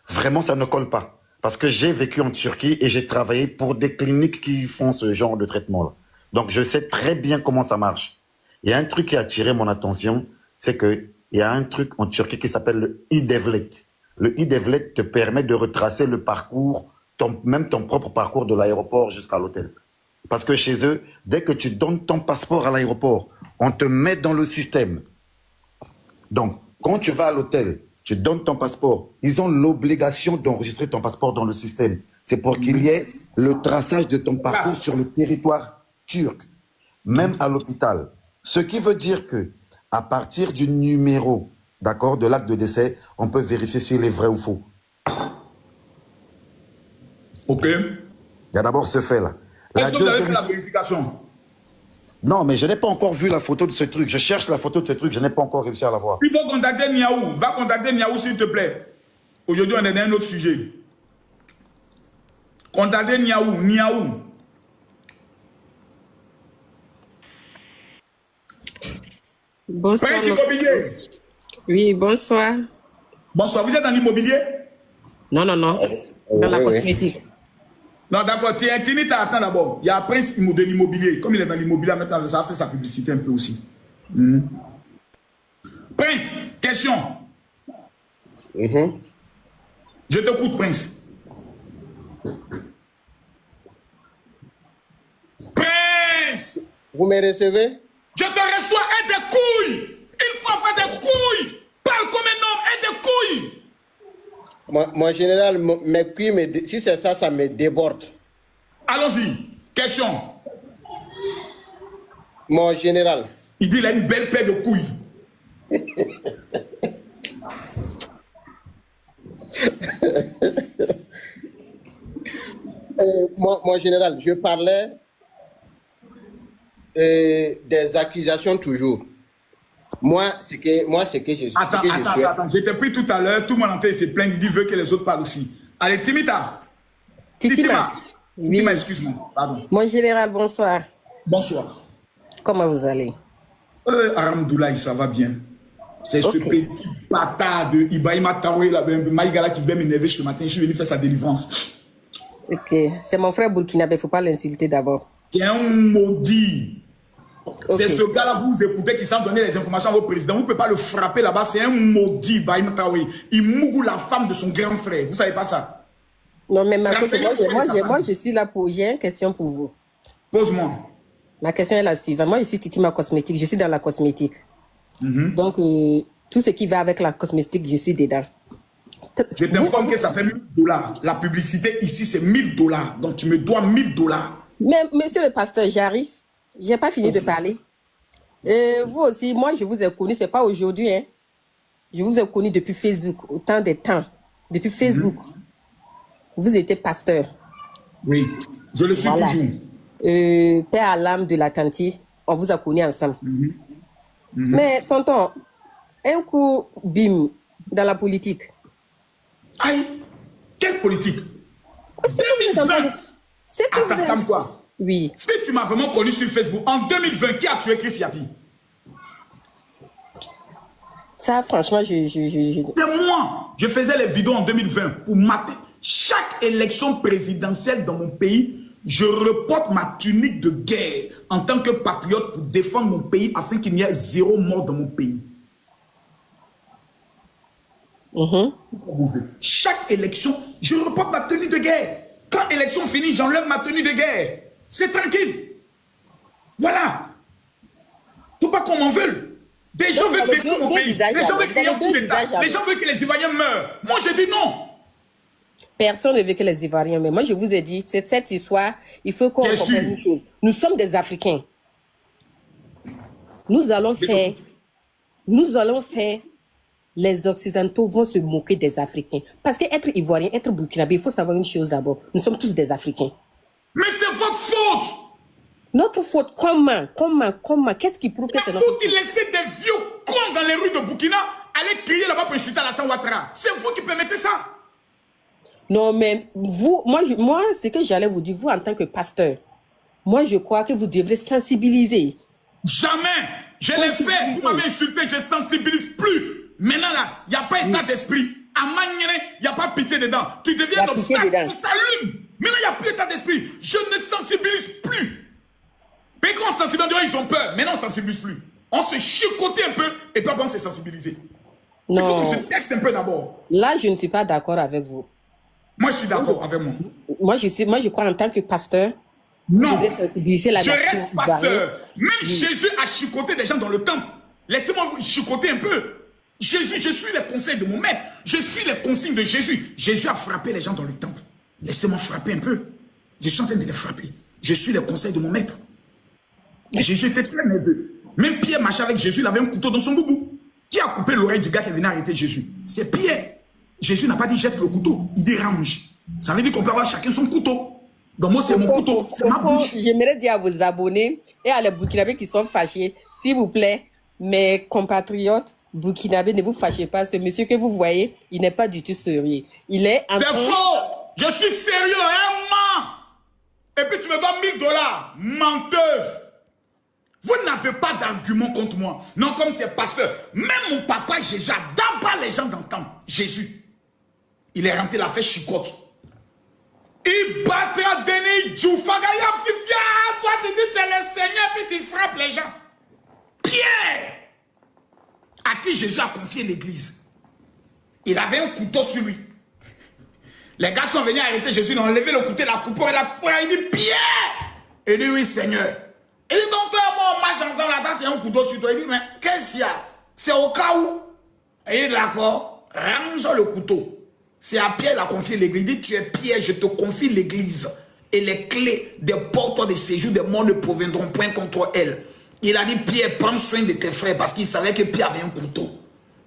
vraiment, ça ne colle pas. Parce que j'ai vécu en Turquie et j'ai travaillé pour des cliniques qui font ce genre de traitement-là. Donc, je sais très bien comment ça marche. Il y a un truc qui a attiré mon attention, c'est qu'il y a un truc en Turquie qui s'appelle le e-Devlet. Le e-Devlet te permet de retracer le parcours, même ton propre parcours de l'aéroport jusqu'à l'hôtel. Parce que chez eux, dès que tu donnes ton passeport à l'aéroport, on te met dans le système. Donc, quand tu vas à l'hôtel, tu donnes ton passeport. Ils ont l'obligation d'enregistrer ton passeport dans le système. C'est pour qu'il y ait le traçage de ton parcours sur le territoire turc, même à l'hôpital. Ce qui veut dire que, à partir du numéro, d'accord, de l'acte de décès, on peut vérifier s'il est vrai ou faux. Ok. Il y a d'abord ce fait-là. Est-ce que vous avez fait la vérification? Non, mais je n'ai pas encore vu la photo de ce truc. Je cherche la photo de ce truc, je n'ai pas encore réussi à la voir. Il faut contacter Niaou. Va contacter Niaou, s'il te plaît. Aujourd'hui, on est dans un autre sujet. Contactez Niaou. Niaou. Bonsoir. Prince Immobilier. Oui, bonsoir. Bonsoir. Vous êtes dans l'immobilier? Non. Dans la cosmétique. Non, d'accord. Tinita, attends d'abord. Il y a un prince de l'immobilier. Comme il est dans l'immobilier, maintenant, ça a fait sa publicité un peu aussi. Prince, question. Je t'écoute, Prince. Prince! Vous me recevez? Je te reçois et des couilles! Il faut faire des couilles! Parle comme un homme et des couilles! Mon général, mes couilles, si c'est ça, ça me déborde. Allons-y. Question. Mon général. Il dit qu'il a une belle paire de couilles. Mon général, je parlais des accusations toujours. Moi, c'est que je suis. Attends. Je t'ai pris tout à l'heure, tout le monde entend se plaindre, il dit veut que les autres parlent aussi. Allez, Titima, excuse-moi. Pardon. Mon général, bonsoir. Bonsoir. Comment vous allez? Aramdoulaye, ça va bien. C'est ce petit bâtard de Ibrahima Traoré, Maïgala qui vient m'énerver ce matin. Je suis venu faire sa délivrance. Ok, c'est mon frère burkinabé, il ne faut pas l'insulter d'abord. C'est un maudit. C'est ce gars-là, vous écoutez, qui s'en donner les informations à votre président. Vous ne pouvez pas le frapper là-bas. C'est un maudit, Ibrahima Traoré. Il mougou la femme de son grand frère. Vous ne savez pas ça? Non, mais moi, je suis là pour... J'ai une question pour vous. Pose-moi. Ma question est la suivante. Moi, je suis Titima Cosmétique. Je suis dans la cosmétique. Donc, tout ce qui va avec la cosmétique, je suis dedans. Je t'informe que ça fait $1000. La publicité ici, c'est $1000. Donc, tu me dois $1000. Mais, monsieur le pasteur, j'arrive. Je n'ai pas fini de parler. Vous aussi, moi, je vous ai connu. Ce n'est pas aujourd'hui. Hein. Je vous ai connu depuis Facebook, au temps des temps. Depuis Facebook. Vous étiez pasteur. Oui, je le suis toujours. Père à l'âme de l'Atlantique, on vous a connu ensemble. Mais, tonton, un coup, bim, dans la politique. Aïe, quelle politique? 2020. C'est que vous attends, quoi? Oui. Si tu m'as vraiment connu sur Facebook, en 2020, qui a tué Chris Yapi? Ça, franchement, c'est moi. Je faisais les vidéos en 2020 pour mater. Chaque élection présidentielle dans mon pays, je reporte ma tunique de guerre en tant que patriote pour défendre mon pays afin qu'il n'y ait 0 mort dans mon pays. Chaque élection, je reporte ma tenue de guerre. Quand l'élection finit, j'enlève ma tenue de guerre. C'est tranquille. Voilà. Faut pas qu'on m'en veuille. Des gens veulent détruire mon pays. Les gens veulent créer un coup d'État. Les gens veulent que les Ivoiriens meurent. Moi, je dis non. Personne ne veut que les Ivoiriens meurent. Moi, je vous ai dit, cette histoire, il faut qu'on comprenne une chose. Nous sommes des Africains. Nous allons faire, les Occidentaux vont se moquer des Africains. Parce qu'être Ivoirien, être Burkinabé, il faut savoir une chose d'abord. Nous sommes tous des Africains. Mais c'est votre faute. Notre faute, comment? Qu'est-ce qui prouve que c'est notre faute? C'est vous qui laissez des vieux cons dans les rues de Burkina aller crier là-bas pour insulter Alassane Ouattara. C'est vous qui permettez ça. Non, mais vous, moi, ce que j'allais vous dire, vous en tant que pasteur, moi, je crois que vous devrez sensibiliser. Jamais. Je l'ai fait. Vous m'avez insulté, je ne sensibilise plus. Maintenant, là, il n'y a pas état d'esprit. À Magnere, il n'y a pas pitié dedans. Tu deviens un obstacle. On t'allume. Maintenant, il n'y a plus état d'esprit. Je ne sensibilise plus. Mais quand on sensibilise, ils ont peur. Maintenant, on ne sensibilise plus. On se chicote un peu et puis après, on se sensibiliser. Il faut qu'on se teste un peu d'abord. Là, je ne suis pas d'accord avec vous. Moi, je suis d'accord avec moi. Moi, je crois en tant que pasteur. Non. Je reste pasteur. Même Jésus a chicoté des gens dans le temple. Laissez-moi vous chicoter un peu. Jésus, je suis les conseils de mon maître. Je suis les consignes de Jésus. Jésus a frappé les gens dans le temple. Laissez-moi frapper un peu. Je suis en train de les frapper. Je suis les conseils de mon maître. Et Jésus était très nerveux. Même Pierre marchait avec Jésus, il avait un couteau dans son boubou. Qui a coupé l'oreille du gars qui venait arrêter Jésus? C'est Pierre. Jésus n'a pas dit jette le couteau, il dit range. Ça veut dire qu'on peut avoir chacun son couteau. Donc moi, c'est mon couteau, c'est ma bouche. J'aimerais dire à vos abonnés et à les Burkinabés qui sont fâchés, s'il vous plaît, mes compatriotes Burkinabés, ne vous fâchez pas. Ce monsieur que vous voyez, il n'est pas du tout sérieux. Il est en train... C'est faux. Je suis sérieux, hein, Et puis tu me donnes $1000. Menteuse. Vous n'avez pas d'argument contre moi. Non, comme tu es pasteur. Même mon papa Jésus a d'abord les gens d'entendre. Jésus. Il est rentré, il a fait chicote. Il battra Denis Djoufagaya, toi tu dis que c'est le Seigneur, puis tu frappes les gens. Pierre, à qui Jésus a confié l'église. Il avait un couteau sur lui. Les gars sont venus arrêter Jésus, ils ont enlevé le couteau, la coupe, il dit Pierre. Il dit oui Seigneur. Il dit donc toi moi on marche ensemble, là tu as un couteau sur toi. Il dit mais qu'est-ce qu'il y a? C'est au cas où. Et il dit d'accord, range le couteau. C'est à Pierre qu'il a confié l'église. Il dit tu es Pierre, je te confie l'église. Et les clés des portes de séjour des morts ne proviendront point contre elle. Il a dit Pierre, prends soin de tes frères parce qu'il savait que Pierre avait un couteau.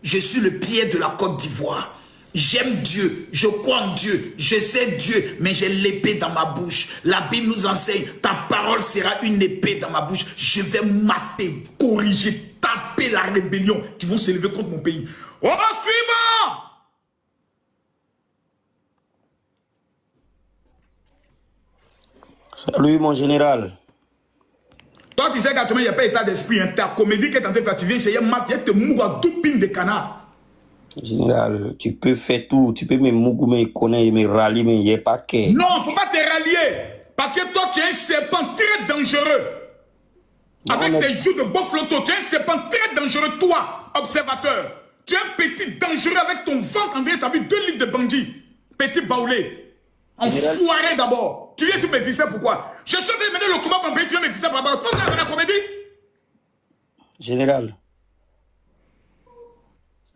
Je suis le Pierre de la Côte d'Ivoire. J'aime Dieu, je crois en Dieu, je sais Dieu, mais j'ai l'épée dans ma bouche. La Bible nous enseigne, ta parole sera une épée dans ma bouche. Je vais mater, corriger, taper la rébellion qui vont s'élever contre mon pays. On va suivre. Salut mon général. Toi tu sais qu'actuellement il n'y a pas état d'esprit. Ta comédie qui est en train de faire, tu viens essayer de mater, te mouga doupine de canard. Général, tu peux faire tout, tu peux me mougumer, connaître, me rallier, mais il n'y a pas que. Non, il ne faut pas te rallier. Parce que toi, tu es un serpent très dangereux. Non, avec tes joues de beau flotto, tu es un serpent très dangereux, toi, observateur. Tu es un petit dangereux avec ton ventre, André, tu as bu 2 litres de bandit. Petit baoulé. Enfoiré d'abord. Tu viens ici me distraire pourquoi? Je suis en train de mener le combat pour mon pays, tu viens me distraire par rapport. Tu penses que la comédie? Général.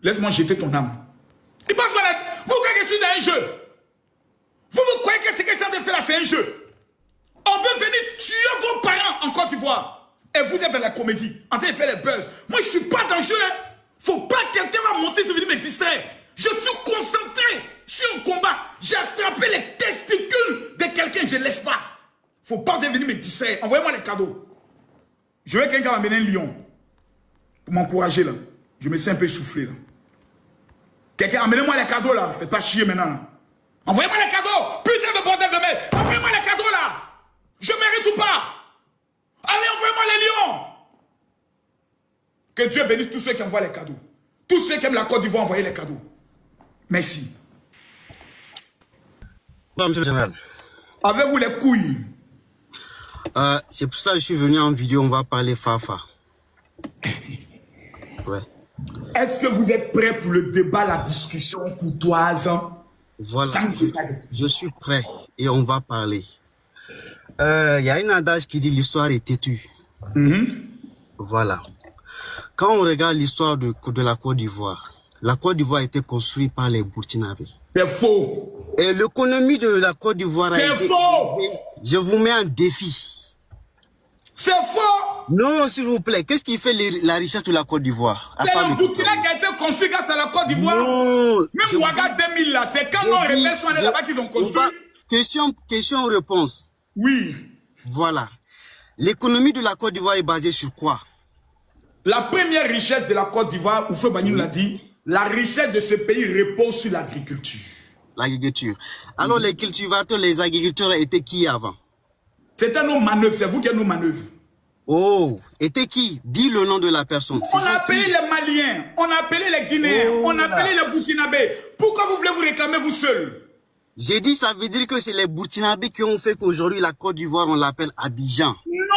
Laisse-moi jeter ton âme. Il pense que vous croyez que je suis dans un jeu. Vous croyez que ce que ça de faire là, c'est un jeu. On veut venir tuer vos parents en Côte d'Ivoire. Et vous êtes dans la comédie, en train de faire les buzz. Moi, je ne suis pas dans le jeu. Hein. Faut pas que quelqu'un va monter sur venir me distraire. Je suis concentré sur un combat. J'ai attrapé les testicules de quelqu'un, je ne laisse pas. Faut pas venir me distraire. Envoyez-moi les cadeaux. Je veux que quelqu'un m'amène un lion. Pour m'encourager là. Je me sens un peu essoufflé là. Quelqu'un, amenez-moi les cadeaux là. Faites pas chier maintenant. Envoyez-moi les cadeaux. Putain de bordel de merde. Envoyez-moi les cadeaux là. Je mérite ou pas. Allez, envoyez-moi les lions. Que Dieu bénisse tous ceux qui envoient les cadeaux. Tous ceux qui aiment la Côte d'Ivoire, envoyez les cadeaux. Merci. Bon, monsieur le général. Avez-vous les couilles? C'est pour ça que je suis venu en vidéo. On va parler Fafa. Ouais. Est-ce que vous êtes prêts pour le débat, la discussion courtoise? Voilà, je suis prêt et on va parler. Il y a une adage qui dit l'histoire est têtue. Voilà. Quand on regarde l'histoire de la Côte d'Ivoire a été construite par les Burkinabés. C'est faux. Et l'économie de la Côte d'Ivoire a été... C'est faux. Je vous mets en défi. C'est faux. Non, s'il vous plaît. Qu'est-ce qui fait la richesse de la Côte d'Ivoire? C'est le Burkina qui a été construit grâce à la Côte d'Ivoire. Même Ouaga 2000 là, c'est quand nos rebelles sont allés là-bas qu'ils ont construit. Question-réponse. Oui. Voilà. L'économie de la Côte d'Ivoire est basée sur quoi? La première richesse de la Côte d'Ivoire, Oufé Bani nous l'a dit, la richesse de ce pays repose sur l'agriculture. L'agriculture. Alors les cultivateurs, les agriculteurs étaient qui avant? C'était nos manœuvres, c'est vous qui êtes nos manœuvres. Oh, était qui? Dis le nom de la personne. On a appelé les Maliens, on a appelé les Guinéens, on a appelé les Burkinabés. Pourquoi vous voulez vous réclamer vous seul? J'ai dit, ça veut dire que c'est les Burkinabés qui ont fait qu'aujourd'hui la Côte d'Ivoire, on l'appelle Abidjan. Non,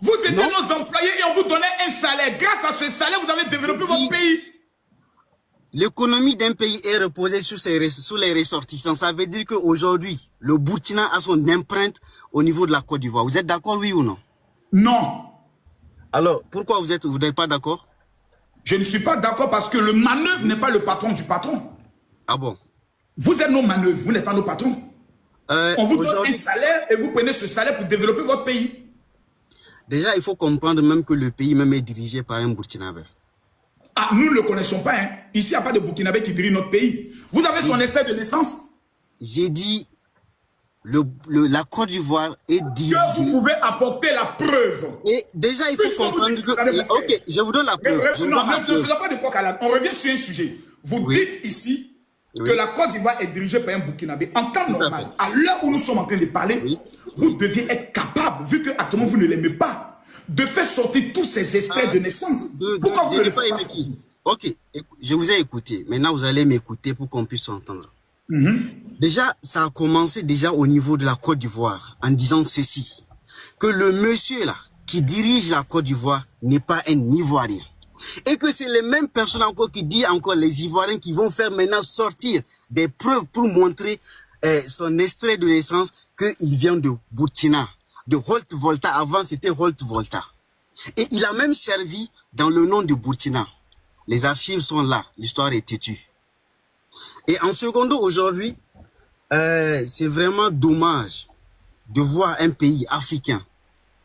vous étiez nos employés et on vous donnait un salaire. Grâce à ce salaire, vous avez développé votre pays. L'économie d'un pays est reposée sur les ressortissants. Ça veut dire qu'aujourd'hui, le Burkina a son empreinte au niveau de la Côte d'Ivoire. Vous êtes d'accord, oui ou non? Non. Alors, pourquoi vous n'êtes pas d'accord? Je ne suis pas d'accord parce que le manœuvre n'est pas le patron du patron. Ah bon? Vous êtes nos manœuvres, vous n'êtes pas nos patrons. On vous donne un salaire et vous prenez ce salaire pour développer votre pays. Déjà, il faut comprendre même que le pays même est dirigé par un Burkinabé. Ah, nous ne le connaissons pas. Hein. Ici, il n'y a pas de Burkinabé qui dirige notre pays. Vous avez son extrait de naissance? J'ai dit, la Côte d'Ivoire est dirigée. Que vous pouvez apporter la preuve. Et déjà, il faut comprendre que... Ok, je vous donne la preuve. Non, ne faisons pas de coq à l'âne. On revient sur un sujet. Vous dites ici que la Côte d'Ivoire est dirigée par un Burkinabé. En temps normal, à l'heure où nous sommes en train de parler, vous deviez être capable, vu que actuellement vous ne l'aimez pas, de faire sortir tous ces extraits de naissance. Pourquoi vous ne le faites pas? Ok, je vous ai écouté. Maintenant, vous allez m'écouter pour qu'on puisse s'entendre. Déjà, ça a commencé déjà au niveau de la Côte d'Ivoire en disant ceci, que le monsieur là qui dirige la Côte d'Ivoire n'est pas un Ivoirien. Et que c'est les mêmes personnes encore qui disent encore les Ivoiriens qui vont faire maintenant sortir des preuves pour montrer son extrait de naissance qu'il vient de Burkina, de Holt-Volta. Avant c'était Holt-Volta. Et il a même servi dans le nom de Burkina. Les archives sont là, l'histoire est têtue. Et en secondo, aujourd'hui, c'est vraiment dommage de voir un pays africain,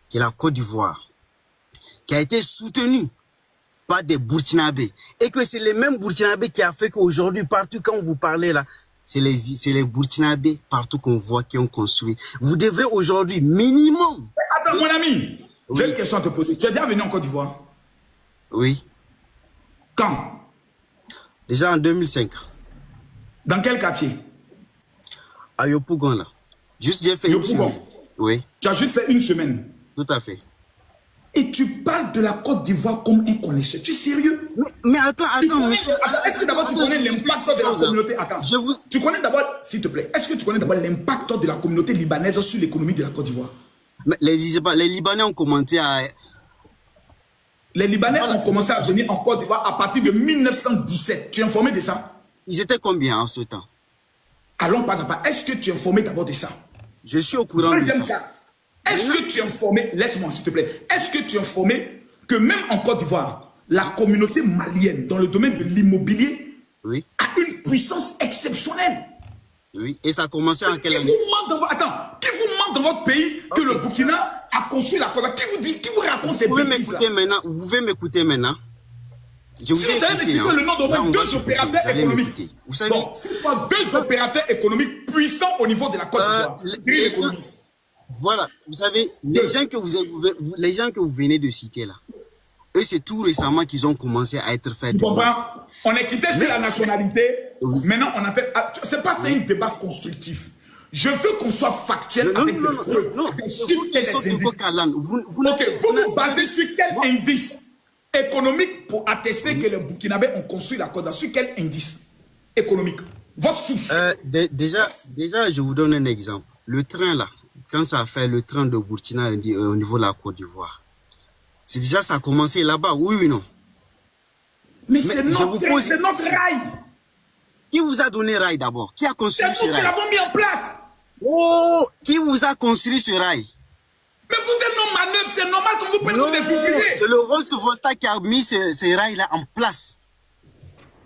qui est la Côte d'Ivoire, qui a été soutenu par des Burkinabés. Et que c'est les mêmes Burkinabés qui a fait qu'aujourd'hui, partout quand vous parlez là, c'est les Burkinabés partout qu'on voit qui ont construit. Vous devrez aujourd'hui, minimum... Attends, mon ami, j'ai une question à te poser. Tu es déjà venu en Côte d'Ivoire? Oui. Quand? Déjà en 2005. Dans quel quartier? À Yopougon, là. Juste, j'ai fait une semaine. Oui. Tu as juste fait une semaine? Tout à fait. Et tu parles de la Côte d'Ivoire comme un connaisseur. Tu es sérieux? Mais attends, est-ce que d'abord tu connais l'impact de la communauté? Attends. Tu connais d'abord, s'il te plaît, est-ce que tu connais d'abord l'impact de la communauté libanaise sur l'économie de la Côte d'Ivoire? Les Libanais ont commencé à... Les Libanais ont commencé à venir en Côte d'Ivoire à partir de 1917. Tu es informé de ça? Ils étaient combien en ce temps? Allons pas à pas. Est-ce que tu es informé d'abord de ça? Je suis au courant de ça. Est-ce que tu es informé, laisse-moi s'il te plaît, est-ce que tu es informé que même en Côte d'Ivoire, la communauté malienne dans le domaine de l'immobilier a une puissance exceptionnelle? Oui, et ça a commencé en quelle année? Qui vous ment dans votre pays que le Burkina a construit la Côte d'Ivoire? Qui vous raconte ces bêtises-là? Vous pouvez m'écouter maintenant. Je vous ai écouté, le nom de deux opérateurs économiques. Vous savez, bon, c'est pas deux opérateurs économiques puissants au niveau de la Côte d'Ivoire. Voilà, vous savez, les gens que vous venez de citer là, eux c'est tout récemment qu'ils ont commencé à être faits. On est quitté sur la nationalité, maintenant on appelle... C'est pas un débat constructif. Je veux qu'on soit factuel avec des preuves. Vous vous basez sur quel indice économique pour attester que les Burkinabés ont construit la Côte d'Ivoire? Sur quel indice économique? Votre source. Déjà, je vous donne un exemple. Le train là, quand ça a fait le train de Burkina au niveau de la Côte d'Ivoire, c'est déjà ça a commencé là-bas, oui ou non? Mais c'est notre rail. Qui vous a donné rail d'abord? Qui a construit ce rail? C'est nous qui l'avons mis en place. Oh, qui vous a construit ce rail? Mais vous êtes nos manœuvres, c'est normal qu'on vous prenne comme des ouvriers. C'est le Holt-Volta qui a mis ces rails-là en place.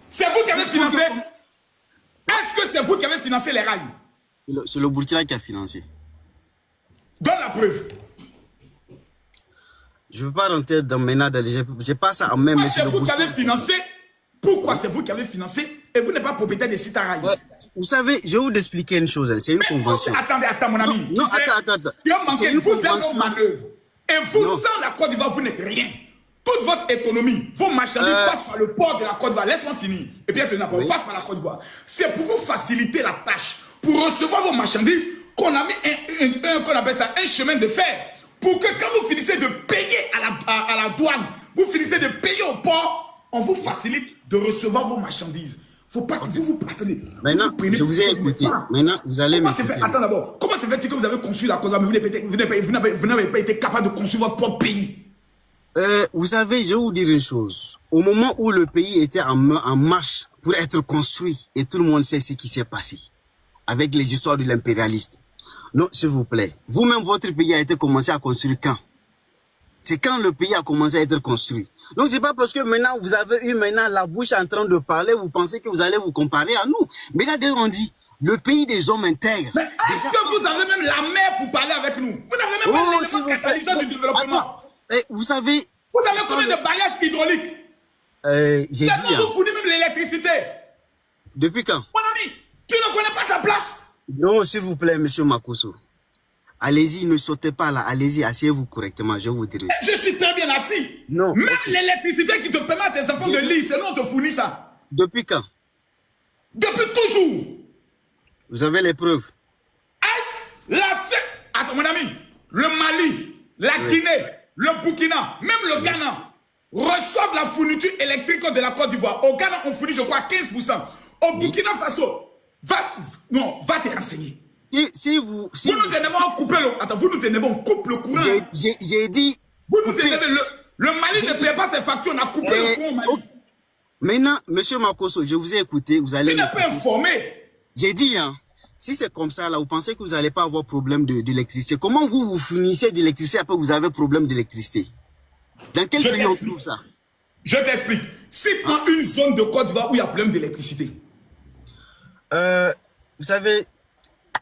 C'est vous qui avez financé? Est-ce que c'est vous qui avez financé les rails? C'est le Burkina qui a financé. Donne la preuve. Je ne veux pas rentrer dans maintenant, j'ai pas ça en même. C'est vous qui avez financé. Pourquoi c'est vous qui avez financé et vous n'êtes pas propriétaire des sites à rails? Vous savez, je vais vous expliquer une chose, c'est une convention. Attends mon ami. Non, attends. Tu as manqué, vous êtes nos manœuvres. Et vous, sans la Côte d'Ivoire, vous n'êtes rien. Toute votre économie, vos marchandises passent par le port de la Côte d'Ivoire. Laisse-moi finir. Et puis, on passe par la Côte d'Ivoire. C'est pour vous faciliter la tâche. Pour recevoir vos marchandises, qu'on a mis qu'on appelle ça un chemin de fer. Pour que quand vous finissez de payer à la douane, vous finissez de payer au port, on vous facilite de recevoir vos marchandises. Faut pas que vous attendez. Maintenant, je vous ai écouté. Maintenant, vous allez m'écouter. Attends d'abord. Comment se fait-il que vous avez construit la Côte d'Ivoire, mais vous n'avez pas été capable de construire votre propre pays? Vous savez, je vais vous dire une chose. Au moment où le pays était en marche pour être construit, et tout le monde sait ce qui s'est passé, avec les histoires de l'impérialiste. Non, s'il vous plaît. Vous-même, votre pays a été commencé à construire quand? C'est quand le pays a commencé à être construit. Donc, c'est pas parce que maintenant, vous avez eu maintenant la bouche en train de parler, vous pensez que vous allez vous comparer à nous. Mais là, on dit, le pays des hommes intègres. Mais est-ce que vous avez même la mer pour parler avec nous? Vous n'avez même pas l'élément catalyseur du développement. Vous savez... Vous avez combien de barrages hydrauliques? J'ai dit... Vous fournissez même l'électricité. Depuis quand? Mon ami, tu ne connais pas ta place? Non, s'il vous plaît, monsieur Makosso. Allez-y, ne sautez pas là. Allez-y, asseyez-vous correctement, je vous dirai. Je suis très bien assis. Non. Même l'électricité qui te permet à tes enfants de lire, c'est nous on te fournit ça. Depuis quand? Depuis toujours. Vous avez les preuves? Attends, mon ami, le Mali, la Guinée, le Burkina, même le Ghana reçoivent la fourniture électrique de la Côte d'Ivoire. Au Ghana, on fournit, je crois, 15%. Au Burkina Faso, Non, va te renseigner. Si vous nous énervons, on coupe le... Attends, vous nous énervez, on coupe le courant. J'ai dit... Vous nous énervez, le Mali ne paie pas ses factures, on a coupé le courant au Mali. Maintenant, monsieur Makosso, je vous ai écouté, vous allez... Tu n'es pas informé. J'ai dit, hein, si c'est comme ça, là, vous pensez que vous n'allez pas avoir problème d'électricité. Comment vous fournissez d'électricité après vous avez problème d'électricité? Dans quel pays on trouve ça? Je t'explique. Cite-moi une zone de Côte d'Ivoire où il y a problème d'électricité. Vous savez,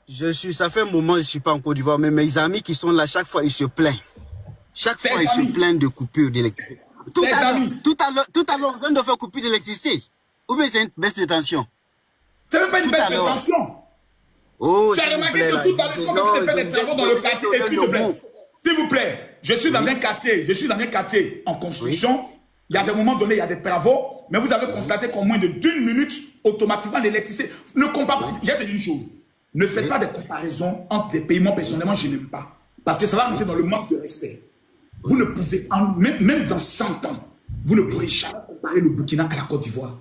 ça fait un moment que je ne suis pas en Côte d'Ivoire, mais mes amis qui sont là, chaque fois, ils se plaignent. Chaque fois, ils se plaignent de coupure d'électricité. Tout à l'heure, on vient de faire coupure d'électricité. Ou bien c'est une baisse de tension? C'est même pas une baisse de tension. Oh, j'ai remarqué que tout à l'heure, on fait des travaux dans le quartier. S'il vous plaît, je suis dans un quartier en construction. Il y a des moments donnés, il y a des travaux, mais vous avez constaté qu'en moins de 1 minute, automatiquement, l'électricité ne compare pas. Je vais te dire une chose. Ne faites pas des comparaisons entre des pays. Moi, personnellement, je n'aime pas. Parce que ça va monter dans le manque de respect. Vous ne pouvez, même dans 100 ans, vous ne pourrez jamais comparer le Burkina à la Côte d'Ivoire.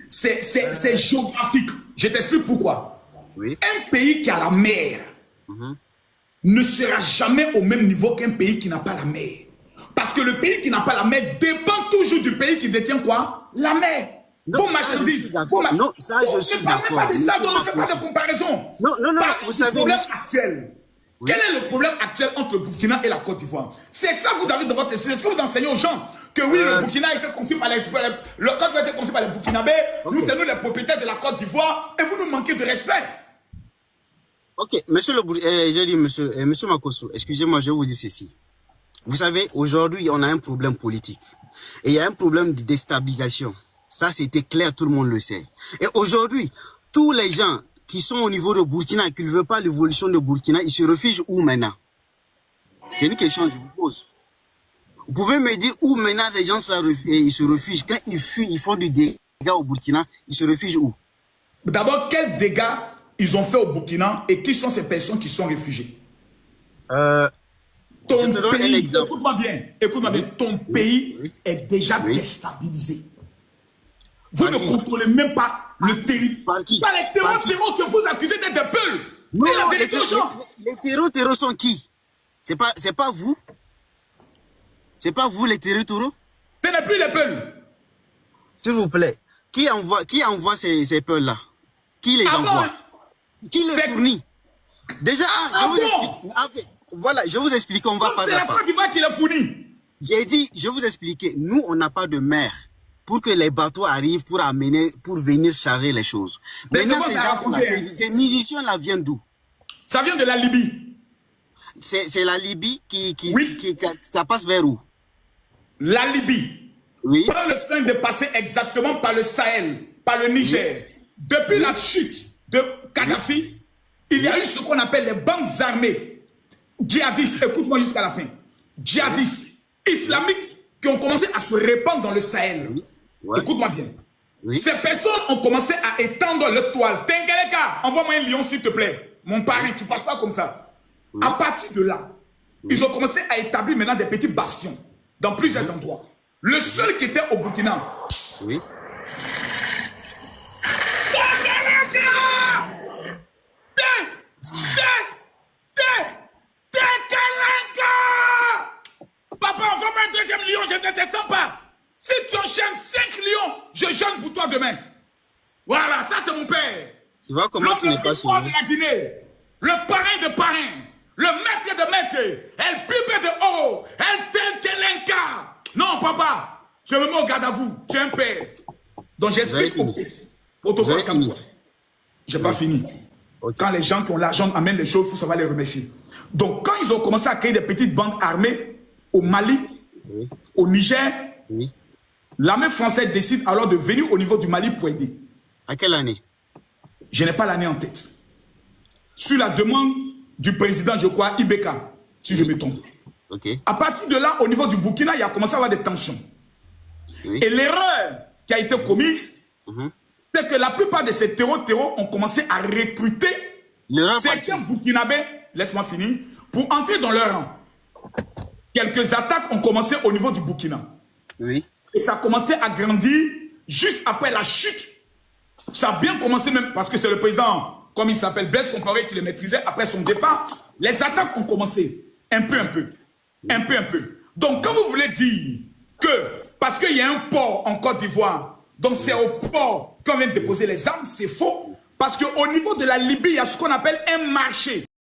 C'est géographique. Je t'explique pourquoi. Un pays qui a la mer ne sera jamais au même niveau qu'un pays qui n'a pas la mer. Parce que le pays qui n'a pas la mer dépend toujours du pays qui détient quoi? La mer. Non, ça, je suis d'accord. Pas de ça, donc ne faites pas de comparaison. Non, vous savez... Problème actuel. Quel est le problème actuel entre le Burkina et la Côte d'Ivoire? C'est ça que vous avez dans votre esprit. Est-ce que vous enseignez aux gens que oui, le Burkina a été conçu par les... Le Côte d'Ivoire a été conçu par les Burkinabés. Nous, c'est nous les propriétaires de la Côte d'Ivoire. Et vous nous manquez de respect. Ok, monsieur monsieur Makosso, excusez-moi, je vous dis ceci. Vous savez, aujourd'hui, on a un problème politique. Et il y a un problème de déstabilisation. Ça, c'était clair, tout le monde le sait. Et aujourd'hui, tous les gens qui sont au niveau de Burkina et qui ne veulent pas l'évolution de Burkina, ils se réfugient où maintenant? C'est une question que je vous pose. Vous pouvez me dire où maintenant les gens ils se réfugient? Quand ils fuient, ils font du dégât au Burkina, ils se réfugient où? D'abord, quels dégâts ils ont fait au Burkina et qui sont ces personnes qui sont réfugiées? Ton pays, écoute-moi bien, ton pays est déjà déstabilisé. Vous ne contrôlez même pas le territoire. Par les terreaux que vous accusez d'être des peuls. Non, les terreaux sont qui? C'est pas vous? C'est pas vous les terreaux? Ce n'est plus les peuls. S'il vous plaît, qui envoie ces peuls-là? Qui les envoie? Qui les fournit? Déjà, je vous explique. Voilà, je vous explique, on va pas. C'est la Côte d'Ivoire qui les fournit. J'ai dit, je vous expliquer, nous, on n'a pas de mer pour que les bateaux arrivent pour venir charger les choses. Maintenant, ces munitions-là viennent d'où? Ça vient de la Libye. C'est la Libye qui passe vers où? La Libye. Oui. Prends le soin de passer exactement par le Sahel, par le Niger. Depuis la chute de Kadhafi, il y a eu ce qu'on appelle les bandes armées djihadistes, écoute-moi jusqu'à la fin, djihadistes islamiques qui ont commencé à se répandre dans le Sahel. Écoute-moi bien. Ces personnes ont commencé à étendre leur toile. Tengeleka, envoie-moi un lion s'il te plaît. Mon pari, tu passes pas comme ça. À partir de là, ils ont commencé à établir maintenant des petits bastions dans plusieurs endroits. Le seul qui était au Burkina. Oui. Papa, envoie-moi un deuxième lion, je ne te descends pas. Si tu enchaînes 5 lions, je jeûne pour toi demain. Voilà, ça c'est mon père. Tu vois comment tu n'es pas sûr. De la Guinée, le parrain de parrain, le maître de maître, el pibe de oro, el tentelenka. Non, papa, je me mets au garde à vous, tu es un père. Donc j'explique au petit. Protocole comme toi. Je n'ai pas fini. Okay. Quand les gens qui ont l'argent amènent les choses, il faut savoir les remercier. Donc quand ils ont commencé à créer des petites bandes armées au Mali, au Niger, l'armée française décide alors de venir au niveau du Mali pour aider. À quelle année? Je n'ai pas l'année en tête. Sur la demande du président, je crois, Ibeka, si je me trompe. Okay. À partir de là, au niveau du Burkina, il y a commencé à avoir des tensions. Et l'erreur qui a été commise, c'est que la plupart de ces terreaux ont commencé à recruter certains Burkinabés, laisse-moi finir, pour entrer dans leur rang. Quelques attaques ont commencé au niveau du Burkina. Et ça a commencé à grandir juste après la chute. Ça a bien commencé même parce que c'est le président comme il s'appelle, Blaise Compaoré, qui le maîtrisait après son départ, les attaques ont commencé. Un peu. Donc, quand vous voulez dire que, parce qu'il y a un port en Côte d'Ivoire, donc c'est au port qu'on vient de déposer les armes, c'est faux. Parce qu'au niveau de la Libye, il y a ce qu'on appelle un marché.